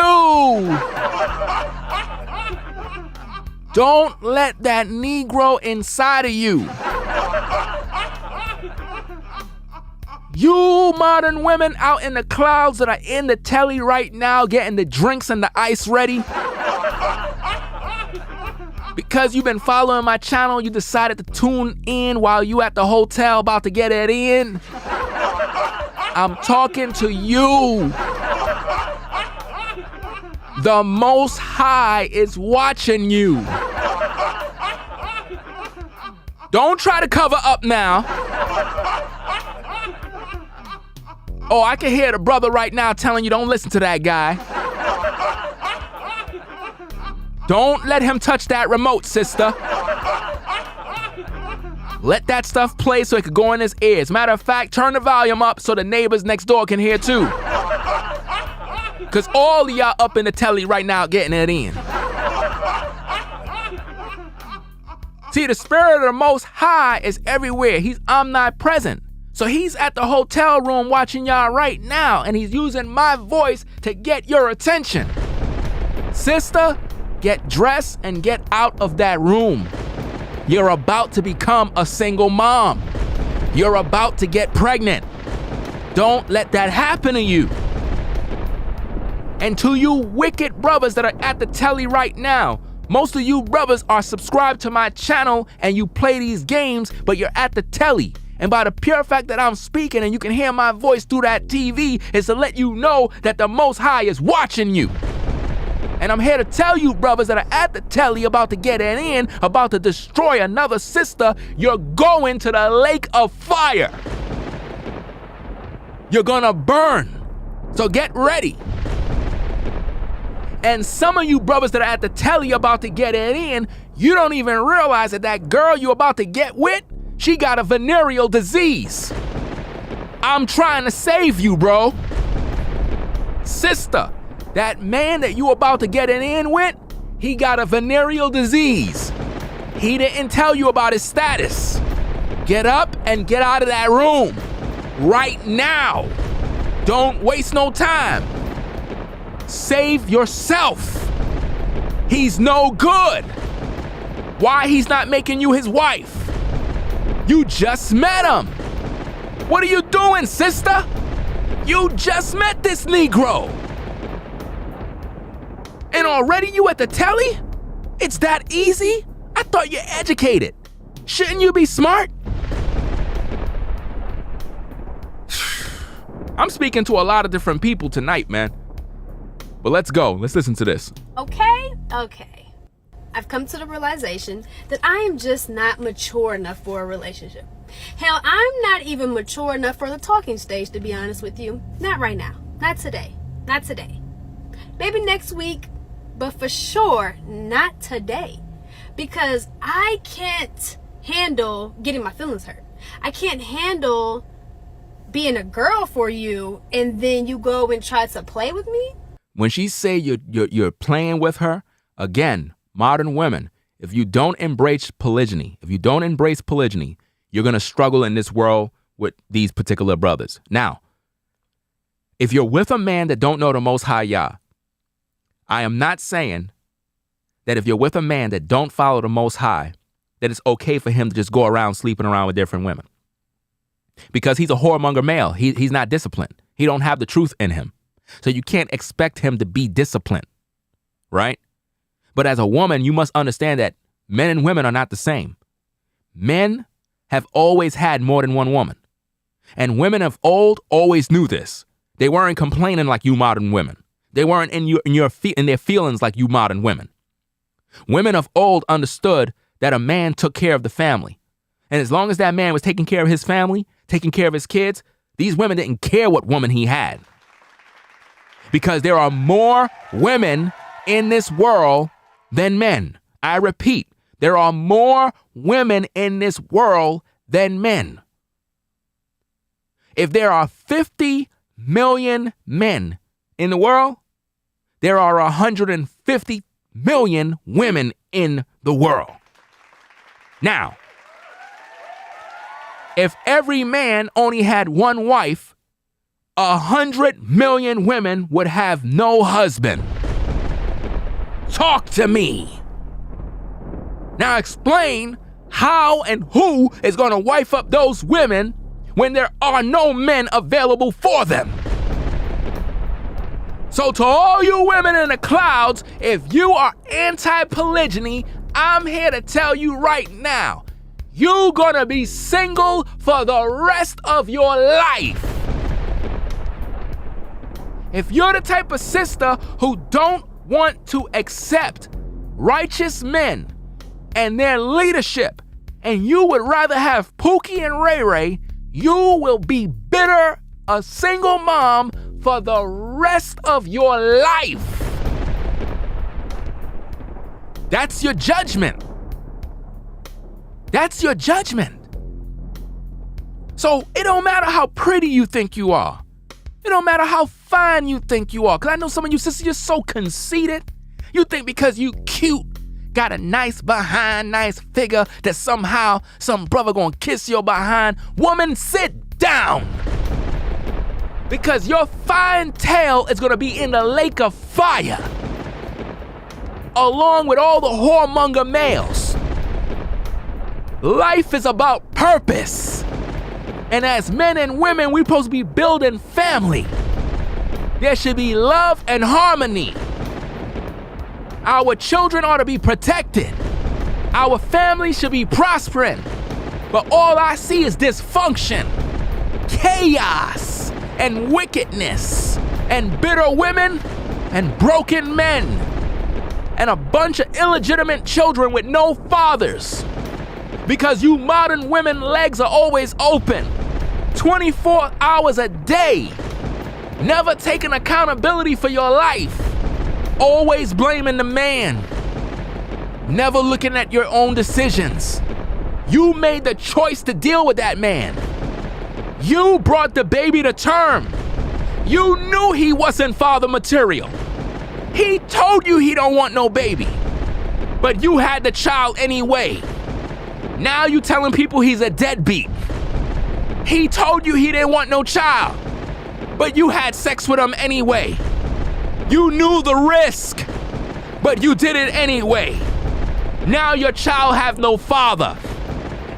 Don't let that Negro inside of you. You modern women out in the clouds that are in the telly right now getting the drinks and the ice ready. Because you've been following my channel, you decided to tune in while you at the hotel about to get it in. I'm talking to you. The Most High is watching you. Don't try to cover up now. Oh, I can hear the brother right now telling you don't listen to that guy. Don't let him touch that remote, sister. Let that stuff play so it could go in his ears. Matter of fact, turn the volume up so the neighbors next door can hear too. Because all of y'all up in the telly right now getting it in. See, the spirit of the Most High is everywhere. He's omnipresent. So he's at the hotel room watching y'all right now, and he's using my voice to get your attention. Sister, get dressed and get out of that room. You're about to become a single mom. You're about to get pregnant. Don't let that happen to you. And to you wicked brothers that are at the telly right now, most of you brothers are subscribed to my channel and you play these games, but you're at the telly. And by the pure fact that I'm speaking and you can hear my voice through that TV is to let you know that the Most High is watching you. And I'm here to tell you brothers that are at the telly about to get it in, about to destroy another sister, you're going to the lake of fire. You're gonna burn. So get ready. And some of you brothers that are at the telly about to get it in, you don't even realize that that girl you're about to get with, she got a venereal disease. I'm trying to save you, bro. Sister, that man that you about to get it in with, he got a venereal disease. He didn't tell you about his status. Get up and get out of that room. Right now. Don't waste no time. Save yourself. He's no good. Why he's not making you his wife? You just met him. What are you doing, sister? You just met this Negro. And already you at the telly? It's that easy? I thought you're educated. Shouldn't you be smart? I'm speaking to a lot of different people tonight, man. But let's go. Let's listen to this. Okay. I've come to the realization that I am just not mature enough for a relationship. Hell, I'm not even mature enough for the talking stage, to be honest with you. Not right now. Not today. Maybe next week, but for sure, not today. Because I can't handle getting my feelings hurt. I can't handle being a girl for you and then you go and try to play with me. When she say you're playing with her, Again, modern women, if you don't embrace polygyny, you're going to struggle in this world with these particular brothers. Now, if you're with a man that don't know the Most High Yah, I am not saying that if you're with a man that don't follow the Most High, that it's okay for him to just go around sleeping around with different women. Because he's a whoremonger male. He's not disciplined. He don't have the truth in him. So you can't expect him to be disciplined, right? But as a woman, you must understand that men and women are not the same. Men have always had more than one woman. And women of old always knew this. They weren't complaining like you modern women. They weren't in their feelings like you modern women. Women of old understood that a man took care of the family. And as long as that man was taking care of his family, taking care of his kids, these women didn't care what woman he had. Because there are more women in this world than men. I repeat, there are more women in this world than men. If there are 50 million men in the world, there are 150 million women in the world. Now, if every man only had one wife, 100 million women would have no husband. Talk to me. Now explain how and who is going to wife up those women when there are no men available for them. So to all you women in the clouds, if you are anti-polygyny, I'm here to tell you right now, you're gonna be single for the rest of your life. If you're the type of sister who don't want to accept righteous men and their leadership, and you would rather have Pookie and Ray Ray, you will be bitter, a single mom for the rest of your life. That's your judgment. That's your judgment. So it don't matter how pretty you think you are. It don't matter how fine you think you are. Because I know some of you sisters, you're so conceited. You think because you cute, got a nice behind, nice figure, that somehow some brother gonna kiss your behind. Woman, sit down. Because your fine tail is gonna be in the lake of fire, along with all the whoremonger males. Life is about purpose. And as men and women, we're supposed to be building family. There should be love and harmony. Our children ought to be protected. Our family should be prospering. But all I see is dysfunction, chaos, and wickedness, and bitter women, and broken men, and a bunch of illegitimate children with no fathers. Because you modern women legs are always open, 24 hours a day, never taking accountability for your life, always blaming the man, never looking at your own decisions. You made the choice to deal with that man. You brought the baby to term. You knew he wasn't father material. He told you he don't want no baby, but you had the child anyway. Now you telling people he's a deadbeat. He told you he didn't want no child, but you had sex with him anyway. You knew the risk, but you did it anyway. Now your child have no father,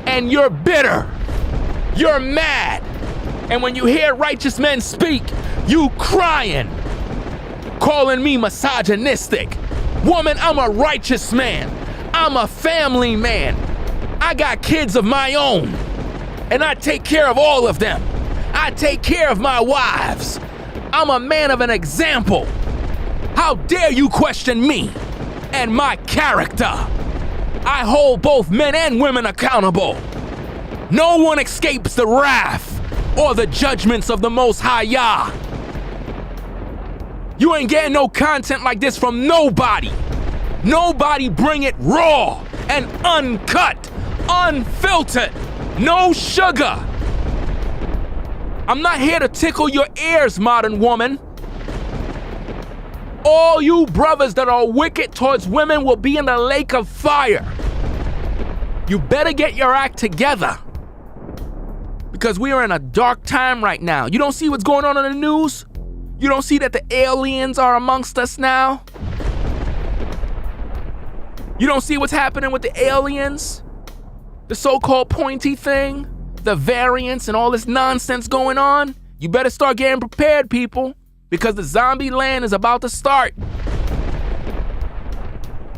and you're bitter. You're mad. And when you hear righteous men speak, you crying, calling me misogynistic. Woman, I'm a righteous man. I'm a family man. I got kids of my own, and I take care of all of them. I take care of my wives. I'm a man of an example. How dare you question me and my character? I hold both men and women accountable. No one escapes the wrath or the judgments of the Most High Yah. You ain't getting no content like this from nobody. Nobody bring it raw and uncut, unfiltered, no sugar. I'm not here to tickle your ears, modern woman. All you brothers that are wicked towards women will be in the lake of fire. You better get your act together, because we are in a dark time right now. You don't see what's going on in the news? You don't see that the aliens are amongst us now? You don't see what's happening with the aliens? The so-called pointy thing? The variants and all this nonsense going on? You better start getting prepared, people, because the zombie land is about to start.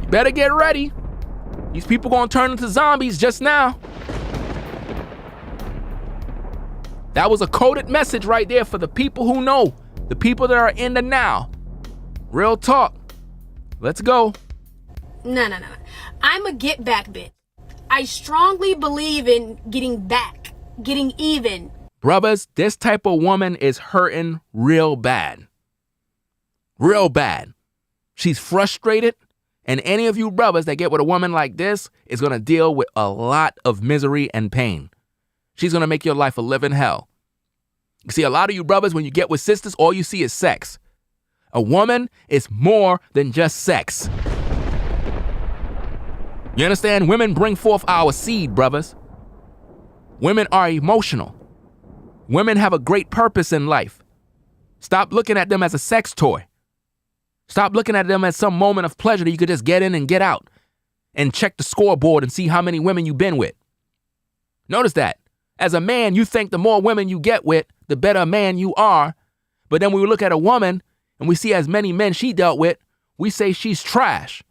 You better get ready. These people gonna turn into zombies just now. That was a coded message right there for the people who know, the people that are in the now. Real talk. Let's go. No. I'm a get back bitch. I strongly believe in getting back, getting even. Brothers, this type of woman is hurting real bad. Real bad. She's frustrated, and any of you brothers that get with a woman like this is going to deal with a lot of misery and pain. She's going to make your life a living hell. You see, a lot of you brothers, when you get with sisters, all you see is sex. A woman is more than just sex. You understand? Women bring forth our seed, brothers. Women are emotional. Women have a great purpose in life. Stop looking at them as a sex toy. Stop looking at them as some moment of pleasure that you could just get in and get out and check the scoreboard and see how many women you've been with. Notice that. As a man, you think the more women you get with, the better a man you are. But then when we look at a woman and we see as many men she dealt with, we say she's trash.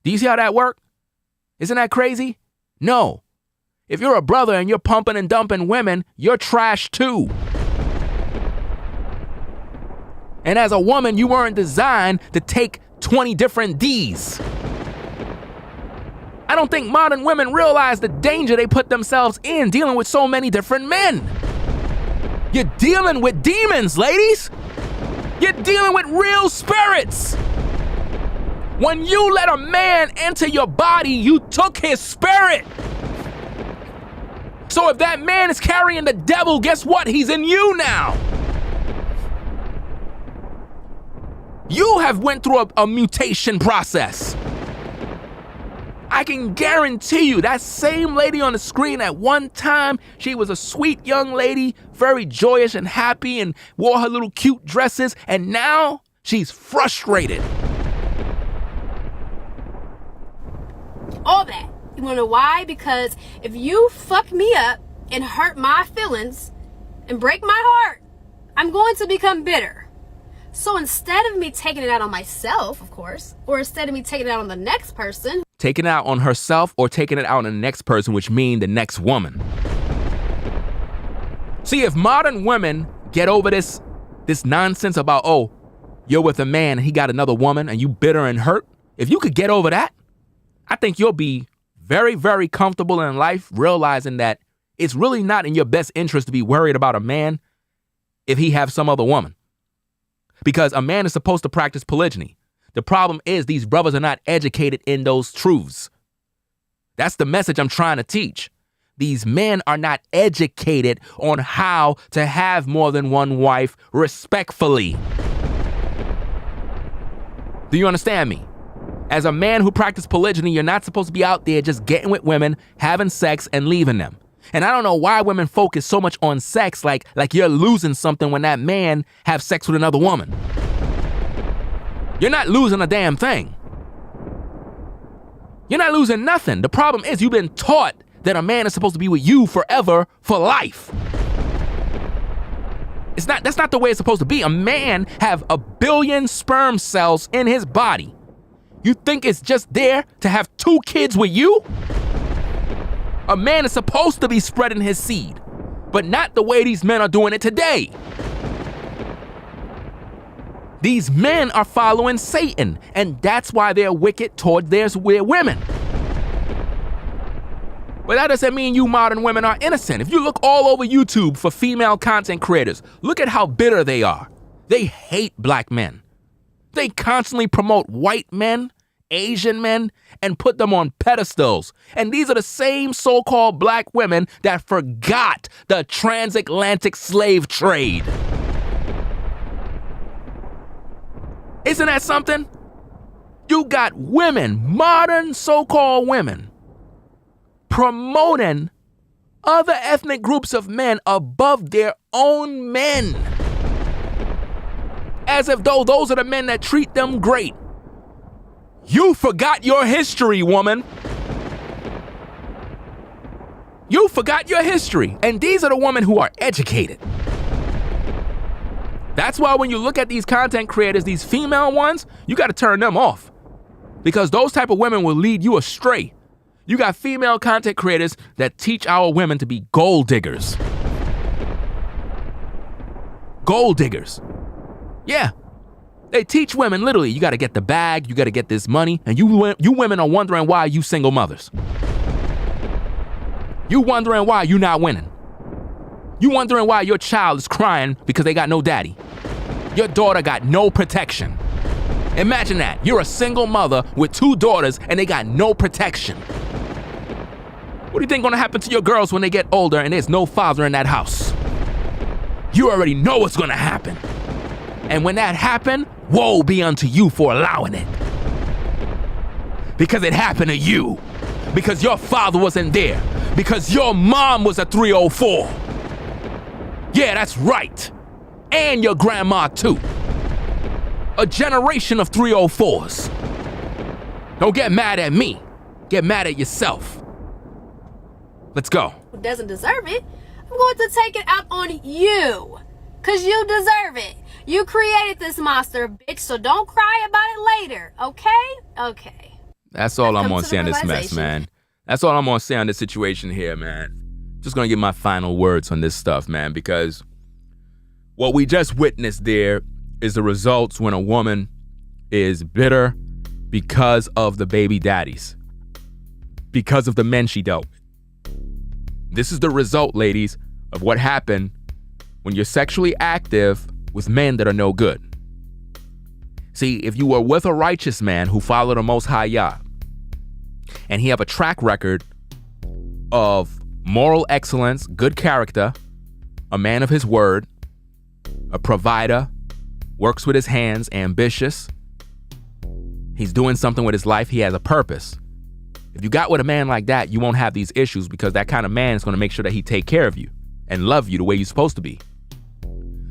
Do you see how that works? Isn't that crazy? No. If you're a brother and you're pumping and dumping women, you're trash too. And as a woman, you weren't designed to take 20 different D's. I don't think modern women realize the danger they put themselves in dealing with so many different men. You're dealing with demons, ladies. You're dealing with real spirits. When you let a man enter your body, you took his spirit. So if that man is carrying the devil, guess what? He's in you now. You have went through a mutation process. I can guarantee you that same lady on the screen at one time, she was a sweet young lady, very joyous and happy and wore her little cute dresses, and now she's frustrated. All that. You wanna know why? Because if you fuck me up and hurt my feelings and break my heart, I'm going to become bitter. So instead of me taking it out on myself, of course, or instead of me taking it out on the next person. Taking it out on herself or taking it out on the next person, which means the next woman. See, if modern women get over this nonsense about, oh, you're with a man and he got another woman and you bitter and hurt, if you could get over that, I think you'll be very, very comfortable in life, realizing that it's really not in your best interest to be worried about a man if he have some other woman. Because a man is supposed to practice polygyny. The problem is these brothers are not educated in those truths. That's the message I'm trying to teach. These men are not educated on how to have more than one wife respectfully. Do you understand me? As a man who practices polygyny, you're not supposed to be out there just getting with women, having sex, and leaving them. And I don't know why women focus so much on sex like you're losing something when that man have sex with another woman. You're not losing a damn thing. You're not losing nothing. The problem is you've been taught that a man is supposed to be with you forever, for life. That's not the way it's supposed to be. A man have 1 billion sperm cells in his body. You think it's just there to have 2 kids with you? A man is supposed to be spreading his seed, but not the way these men are doing it today. These men are following Satan, and that's why they're wicked toward their women. But that doesn't mean you modern women are innocent. If you look all over YouTube for female content creators, look at how bitter they are. They hate black men. They constantly promote white men, Asian men, and put them on pedestals. And these are the same so-called black women that forgot the transatlantic slave trade. Isn't that something? You got women, modern so-called women, promoting other ethnic groups of men above their own men. As if though those are the men that treat them great. You forgot your history, woman. You forgot your history. And these are the women who are educated. That's why when you look at these content creators, these female ones, you got to turn them off. Because those type of women will lead you astray. You got female content creators that teach our women to be gold diggers. Gold diggers. Yeah. They teach women literally, you got to get the bag, you got to get this money, and you women are wondering why you single mothers. You wondering why you not winning. You wondering why your child is crying because they got no daddy. Your daughter got no protection. Imagine that. You're a single mother with 2 daughters and they got no protection. What do you think gonna happen to your girls when they get older and there's no father in that house? You already know what's gonna happen. And when that happened, woe be unto you for allowing it. Because it happened to you. Because your father wasn't there. Because your mom was a 304. Yeah, that's right. And your grandma too. A generation of 304s. Don't get mad at me. Get mad at yourself. Let's go. Who doesn't deserve it, I'm going to take it out on you. Because you deserve it. You created this monster, bitch, so don't cry about it later, okay? Okay. That's all I'm going to say on this mess, man. That's all I'm going to say on this situation here, man. Just going to give my final words on this stuff, man, because what we just witnessed there is the results when a woman is bitter because of the baby daddies, because of the men she dealt with. This is the result, ladies, of what happened when you're sexually active with men that are no good. See, if you were with a righteous man who followed the Most High Yah, and he have a track record of moral excellence, good character, a man of his word, a provider, works with his hands, ambitious, he's doing something with his life, he has a purpose. If you got with a man like that, you won't have these issues because that kind of man is going to make sure that he take care of you and love you the way you're supposed to be.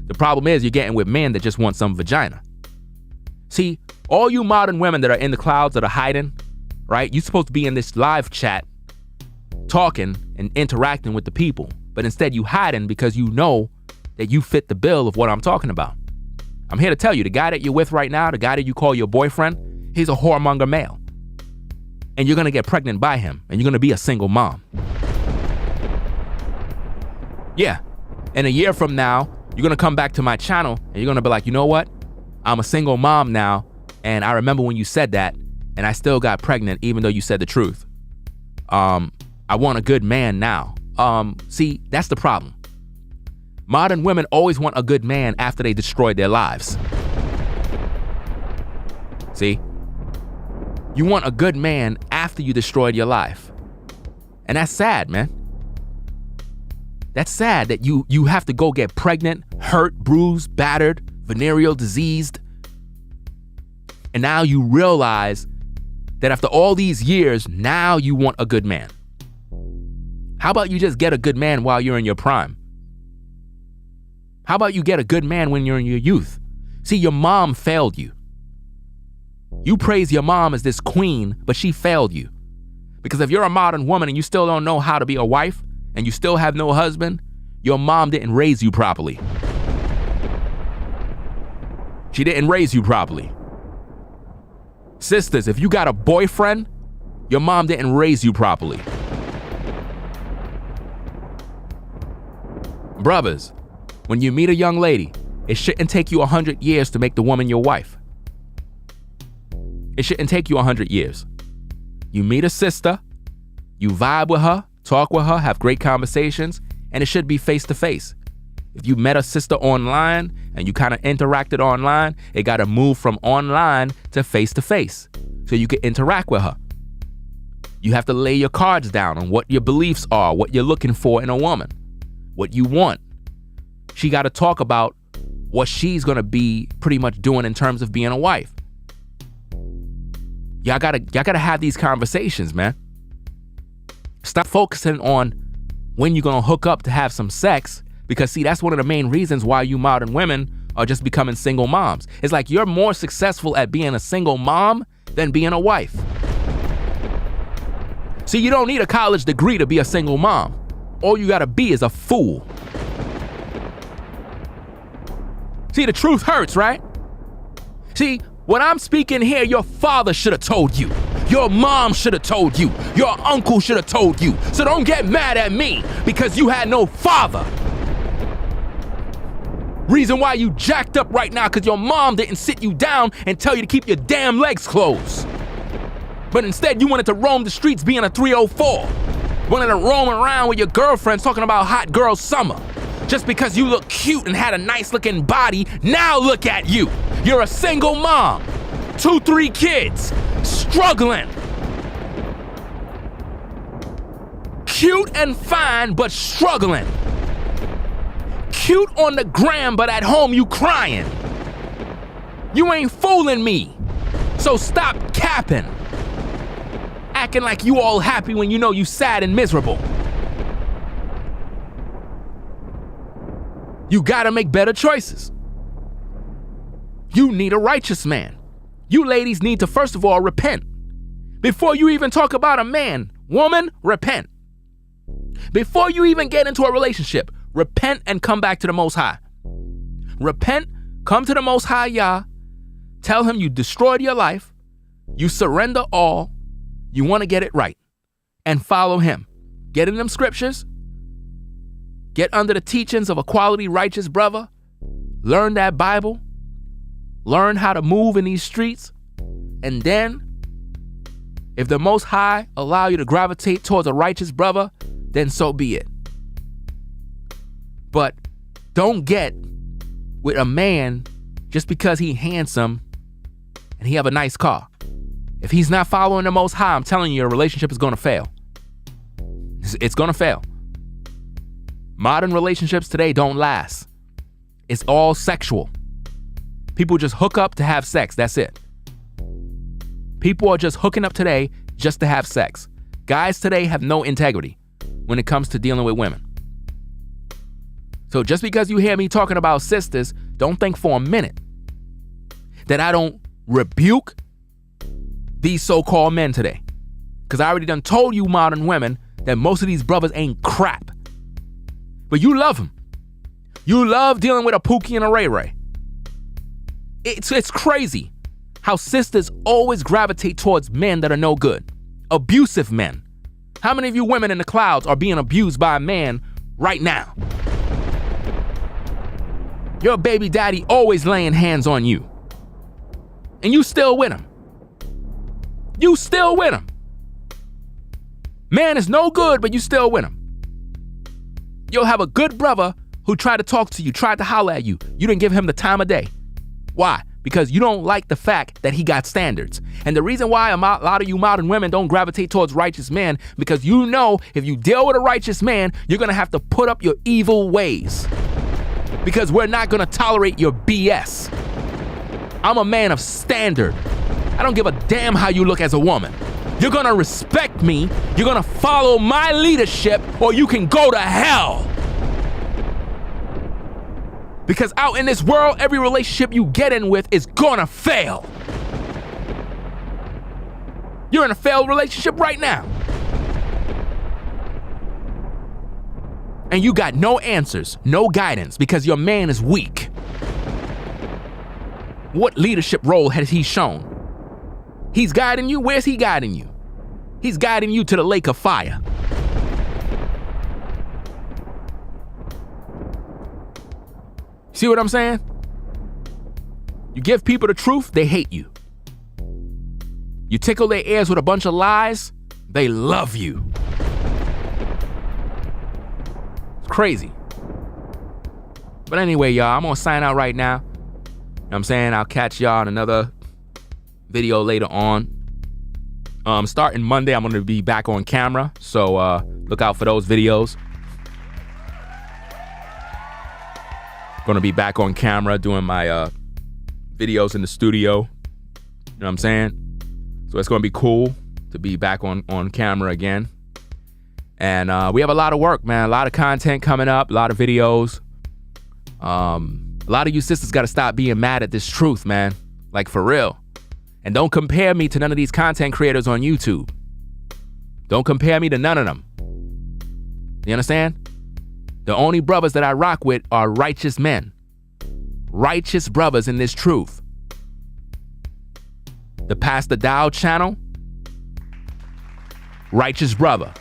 The problem is you're getting with men that just want some vagina. See, all you modern women that are in the clouds that are hiding, right? You're supposed to be in this live chat talking and interacting with the people, but instead you hiding because you know that you fit the bill of what I'm talking about. I'm here to tell you, the guy that you're with right now, the guy that you call your boyfriend, he's a whoremonger male. And you're gonna get pregnant by him, and you're gonna be a single mom. Yeah, and a year from now, you're gonna come back to my channel, and you're gonna be like, you know what? I'm a single mom now, and I remember when you said that, and I still got pregnant even though you said the truth. I want a good man now. See, that's the problem. Modern women always want a good man after they destroyed their lives. See? You want a good man after you destroyed your life. And that's sad, man. That's sad that you have to go get pregnant, hurt, bruised, battered, venereal diseased. And now you realize that after all these years, now you want a good man. How about you just get a good man while you're in your prime? How about you get a good man when you're in your youth? See, your mom failed you. You praise your mom as this queen, but she failed you. Because if you're a modern woman and you still don't know how to be a wife, and you still have no husband, your mom didn't raise you properly. She didn't raise you properly. Sisters, if you got a boyfriend, your mom didn't raise you properly. Brothers, when you meet a young lady, it shouldn't take you 100 years to make the woman your wife. It shouldn't take you 100 years. You meet a sister, you vibe with her, talk with her, have great conversations, and it should be face to face. If you met a sister online and you kind of interacted online, it got to move from online to face so you can interact with her. You have to lay your cards down on what your beliefs are, what you're looking for in a woman, what you want. She got to talk about what she's gonna be pretty much doing in terms of being a wife. Y'all gotta have these conversations, man. Stop focusing on when you're gonna hook up to have some sex, because see, that's one of the main reasons why you modern women are just becoming single moms. It's like you're more successful at being a single mom than being a wife. See, you don't need a college degree to be a single mom. All you gotta be is a fool. See, the truth hurts, right? See, what I'm speaking here, your father should have told you. Your mom should have told you. Your uncle should have told you. So don't get mad at me because you had no father. Reason why you jacked up right now because your mom didn't sit you down and tell you to keep your damn legs closed. But instead you wanted to roam the streets being a 304. Wanted to roam around with your girlfriends talking about hot girl summer. Just because you look cute and had a nice looking body, now look at you. You're a single mom, 2-3 kids, struggling. Cute and fine, but struggling. Cute on the gram, but at home you crying. You ain't fooling me, so stop capping. Acting like you all happy when you know you sad and miserable. You gotta make better choices. You need a righteous man. You ladies need to first of all repent. Before you even talk about a man, woman, repent. Before you even get into a relationship, repent and come back to the Most High. Repent, come to the Most High Yah, tell him you destroyed your life, you surrender all, you want to get it right, and follow him. Get in them scriptures, get under the teachings of a quality righteous brother, learn that Bible, learn how to move in these streets, and then, if the Most High allow you to gravitate towards a righteous brother, then so be it. But don't get with a man just because he handsome and he have a nice car. If he's not following the Most High, I'm telling you, your relationship is gonna fail. It's gonna fail. Modern relationships today don't last. It's all sexual. People just hook up to have sex, that's it. People are just hooking up today just to have sex. Guys today have no integrity when it comes to dealing with women. So just because you hear me talking about sisters, don't think for a minute that I don't rebuke these so-called men today. Because I already done told you modern women that most of these brothers ain't crap. But you love them. You love dealing with a Pookie and a Ray Ray. It's crazy how sisters always gravitate towards men that are no good. Abusive men. How many of you women in the clouds are being abused by a man right now? Your baby daddy always laying hands on you. And you still with him. You still with him. Man is no good, but you still with him. You'll have a good brother who tried to talk to you, tried to holler at you. You didn't give him the time of day. Why? Because you don't like the fact that he got standards. And the reason why a lot of you modern women don't gravitate towards righteous men, because you know if you deal with a righteous man, you're going to have to put up your evil ways. Because we're not going to tolerate your BS. I'm a man of standard. I don't give a damn how you look as a woman. You're going to respect me, you're going to follow my leadership, or you can go to hell. Because out in this world, every relationship you get in with is gonna fail. You're in a failed relationship right now. And you got no answers, no guidance, because your man is weak. What leadership role has he shown? He's guiding you? Where's he guiding you? He's guiding you to the lake of fire. See what I'm saying? You give people the truth, they hate you. You tickle their ears with a bunch of lies, they love you. It's crazy. But anyway, y'all, I'm gonna sign out right now. You know what I'm saying? I'll catch y'all in another video later on. Starting Monday, I'm gonna be back on camera, so look out for those videos. Gonna be back on camera doing my videos in the studio. You know what I'm saying? So it's gonna be cool to be back on camera again. And we have a lot of work, man. A lot of content coming up, a lot of videos. A lot of you sisters gotta stop being mad at this truth, man. Like, for real. And don't compare me to none of these content creators on YouTube. Don't compare me to none of them. You understand? The only brothers that I rock with are righteous men. Righteous brothers in this truth. The Pastor Dow channel, righteous brother.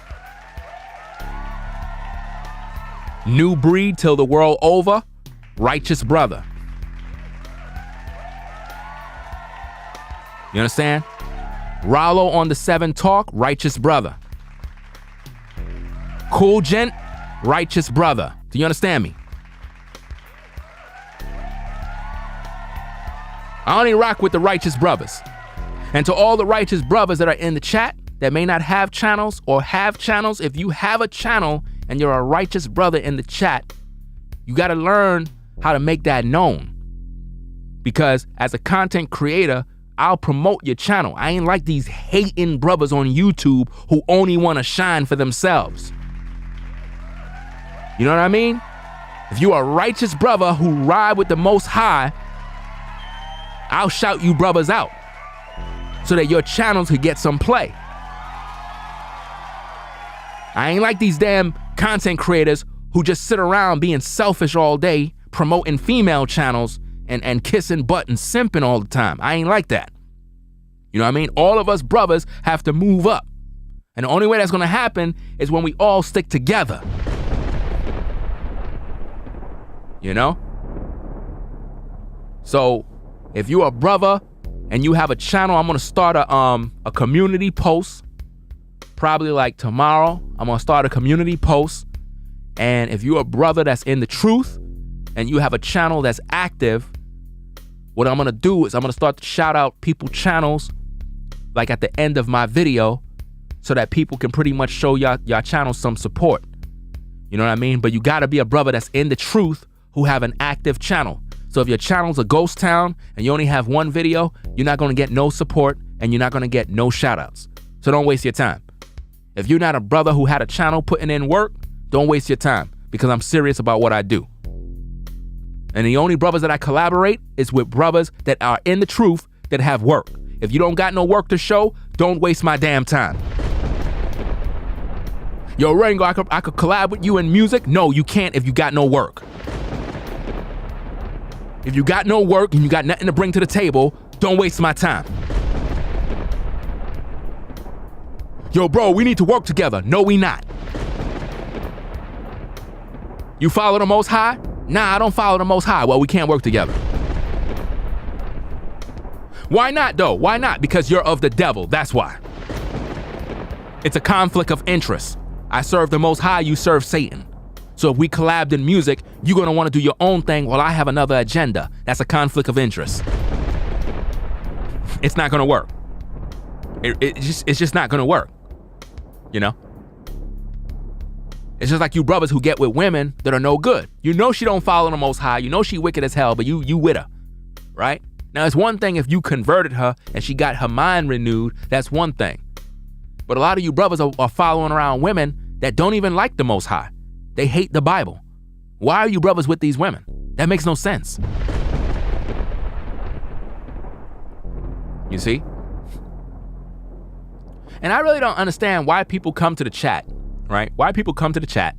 New Breed Till the World Over, righteous brother. You understand? Rollo on the 7 Talk, righteous brother. Cool Gent, righteous brother. Do you understand me? I only rock with the righteous brothers. And to all the righteous brothers that are in the chat that may not have channels or have channels, if you have a channel and you're a righteous brother in the chat, you got to learn how to make that known. Because as a content creator, I'll promote your channel. I ain't like these hating brothers on YouTube who only want to shine for themselves. You know what I mean? If you're a righteous brother who ride with the Most High, I'll shout you brothers out so that your channels could get some play. I ain't like these damn content creators who just sit around being selfish all day, promoting female channels and kissing butt and simping all the time. I ain't like that. You know what I mean? All of us brothers have to move up. And the only way that's gonna happen is when we all stick together. You know? So if you're a brother and you have a channel, I'm gonna start a community post. Probably like tomorrow, I'm gonna start a community post. And if you're a brother that's in the truth and you have a channel that's active, what I'm gonna do is I'm gonna start to shout out people's channels like at the end of my video so that people can pretty much show y'all channel some support. You know what I mean? But you gotta be a brother that's in the truth who have an active channel. So if your channel's a ghost town and you only have one video, you're not gonna get no support and you're not gonna get no shout outs. So don't waste your time. If you're not a brother who had a channel putting in work, don't waste your time because I'm serious about what I do. And the only brothers that I collaborate is with brothers that are in the truth that have work. If you don't got no work to show, don't waste my damn time. Yo, Rango, I could collab with you in music? No, you can't if you got no work. If you got no work and you got nothing to bring to the table, don't waste my time. Yo, bro, we need to work together. No, we not. You follow the Most High? Nah, I don't follow the Most High. Well, we can't work together. Why not, though? Why not? Because you're of the devil. That's why. It's a conflict of interest. I serve the Most High, you serve Satan. So if we collabed in music, you're going to want to do your own thing while I have another agenda. That's a conflict of interest. It's not going to work. It's just not going to work. You know? It's just like you brothers who get with women that are no good. You know she don't follow the Most High. You know she wicked as hell, but you with her, right? Now, it's one thing if you converted her and she got her mind renewed. That's one thing. But a lot of you brothers are following around women that don't even like the Most High. They hate the Bible. Why are you brothers with these women? That makes no sense. You see? And I really don't understand why people come to the chat, right? Why people come to the chat.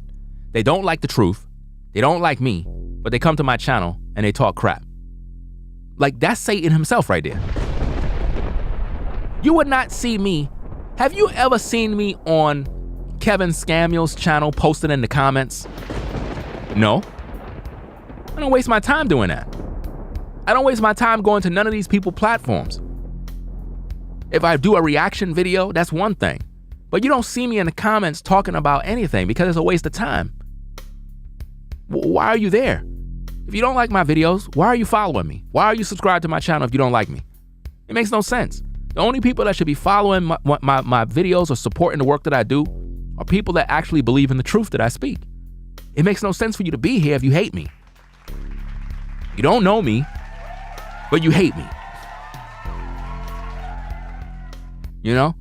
They don't like the truth. They don't like me, but they come to my channel and they talk crap. Like, that's Satan himself right there. You would not see me. Have you ever seen me on Kevin Scamuel's channel posted in the comments? No. I don't waste my time doing that. I don't waste my time going to none of these people's platforms. If I do a reaction video, that's one thing. But you don't see me in the comments talking about anything because it's a waste of time. Why are you there? If you don't like my videos, why are you following me? Why are you subscribed to my channel if you don't like me? It makes no sense. The only people that should be following my videos or supporting the work that I do are people that actually believe in the truth that I speak. It makes no sense for you to be here if you hate me. You don't know me, but you hate me. You know?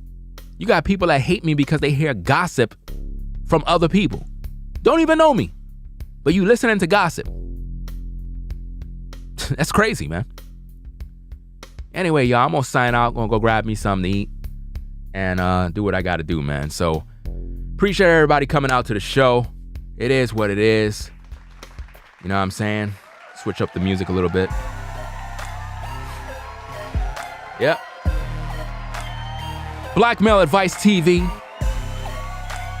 You got people that hate me because they hear gossip from other people. Don't even know me, but you listening to gossip. That's crazy, man. Anyway, y'all, I'm gonna sign out. Gonna go grab me something to eat and do what I gotta do, man. So appreciate everybody coming out to the show. It is what it is. You know what I'm saying? Switch up the music a little bit. Yep. Black Male Advice TV,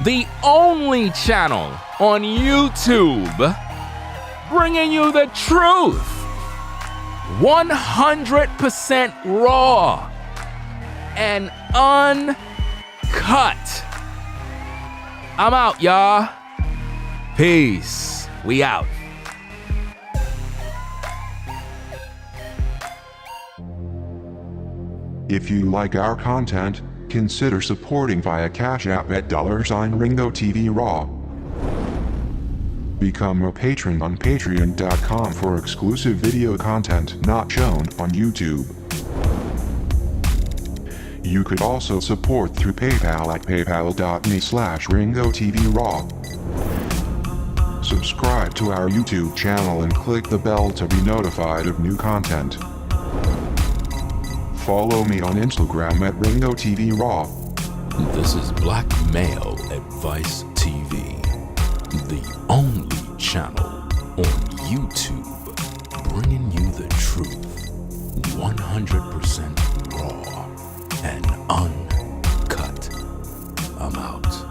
the only channel on YouTube bringing you the truth, 100% raw and uncut. I'm out, y'all. Peace. We out. If you like our content, consider supporting via Cash App at $Ringo TV Raw. Become a patron on patreon.com for exclusive video content not shown on YouTube. You could also support through PayPal at paypal.me/Ringo TV Raw. Subscribe to our YouTube channel and click the bell to be notified of new content. Follow me on Instagram at Ringo TV Raw. This is Black Male Advice TV, the only channel on YouTube bringing you the truth, 100% raw and uncut. I'm out.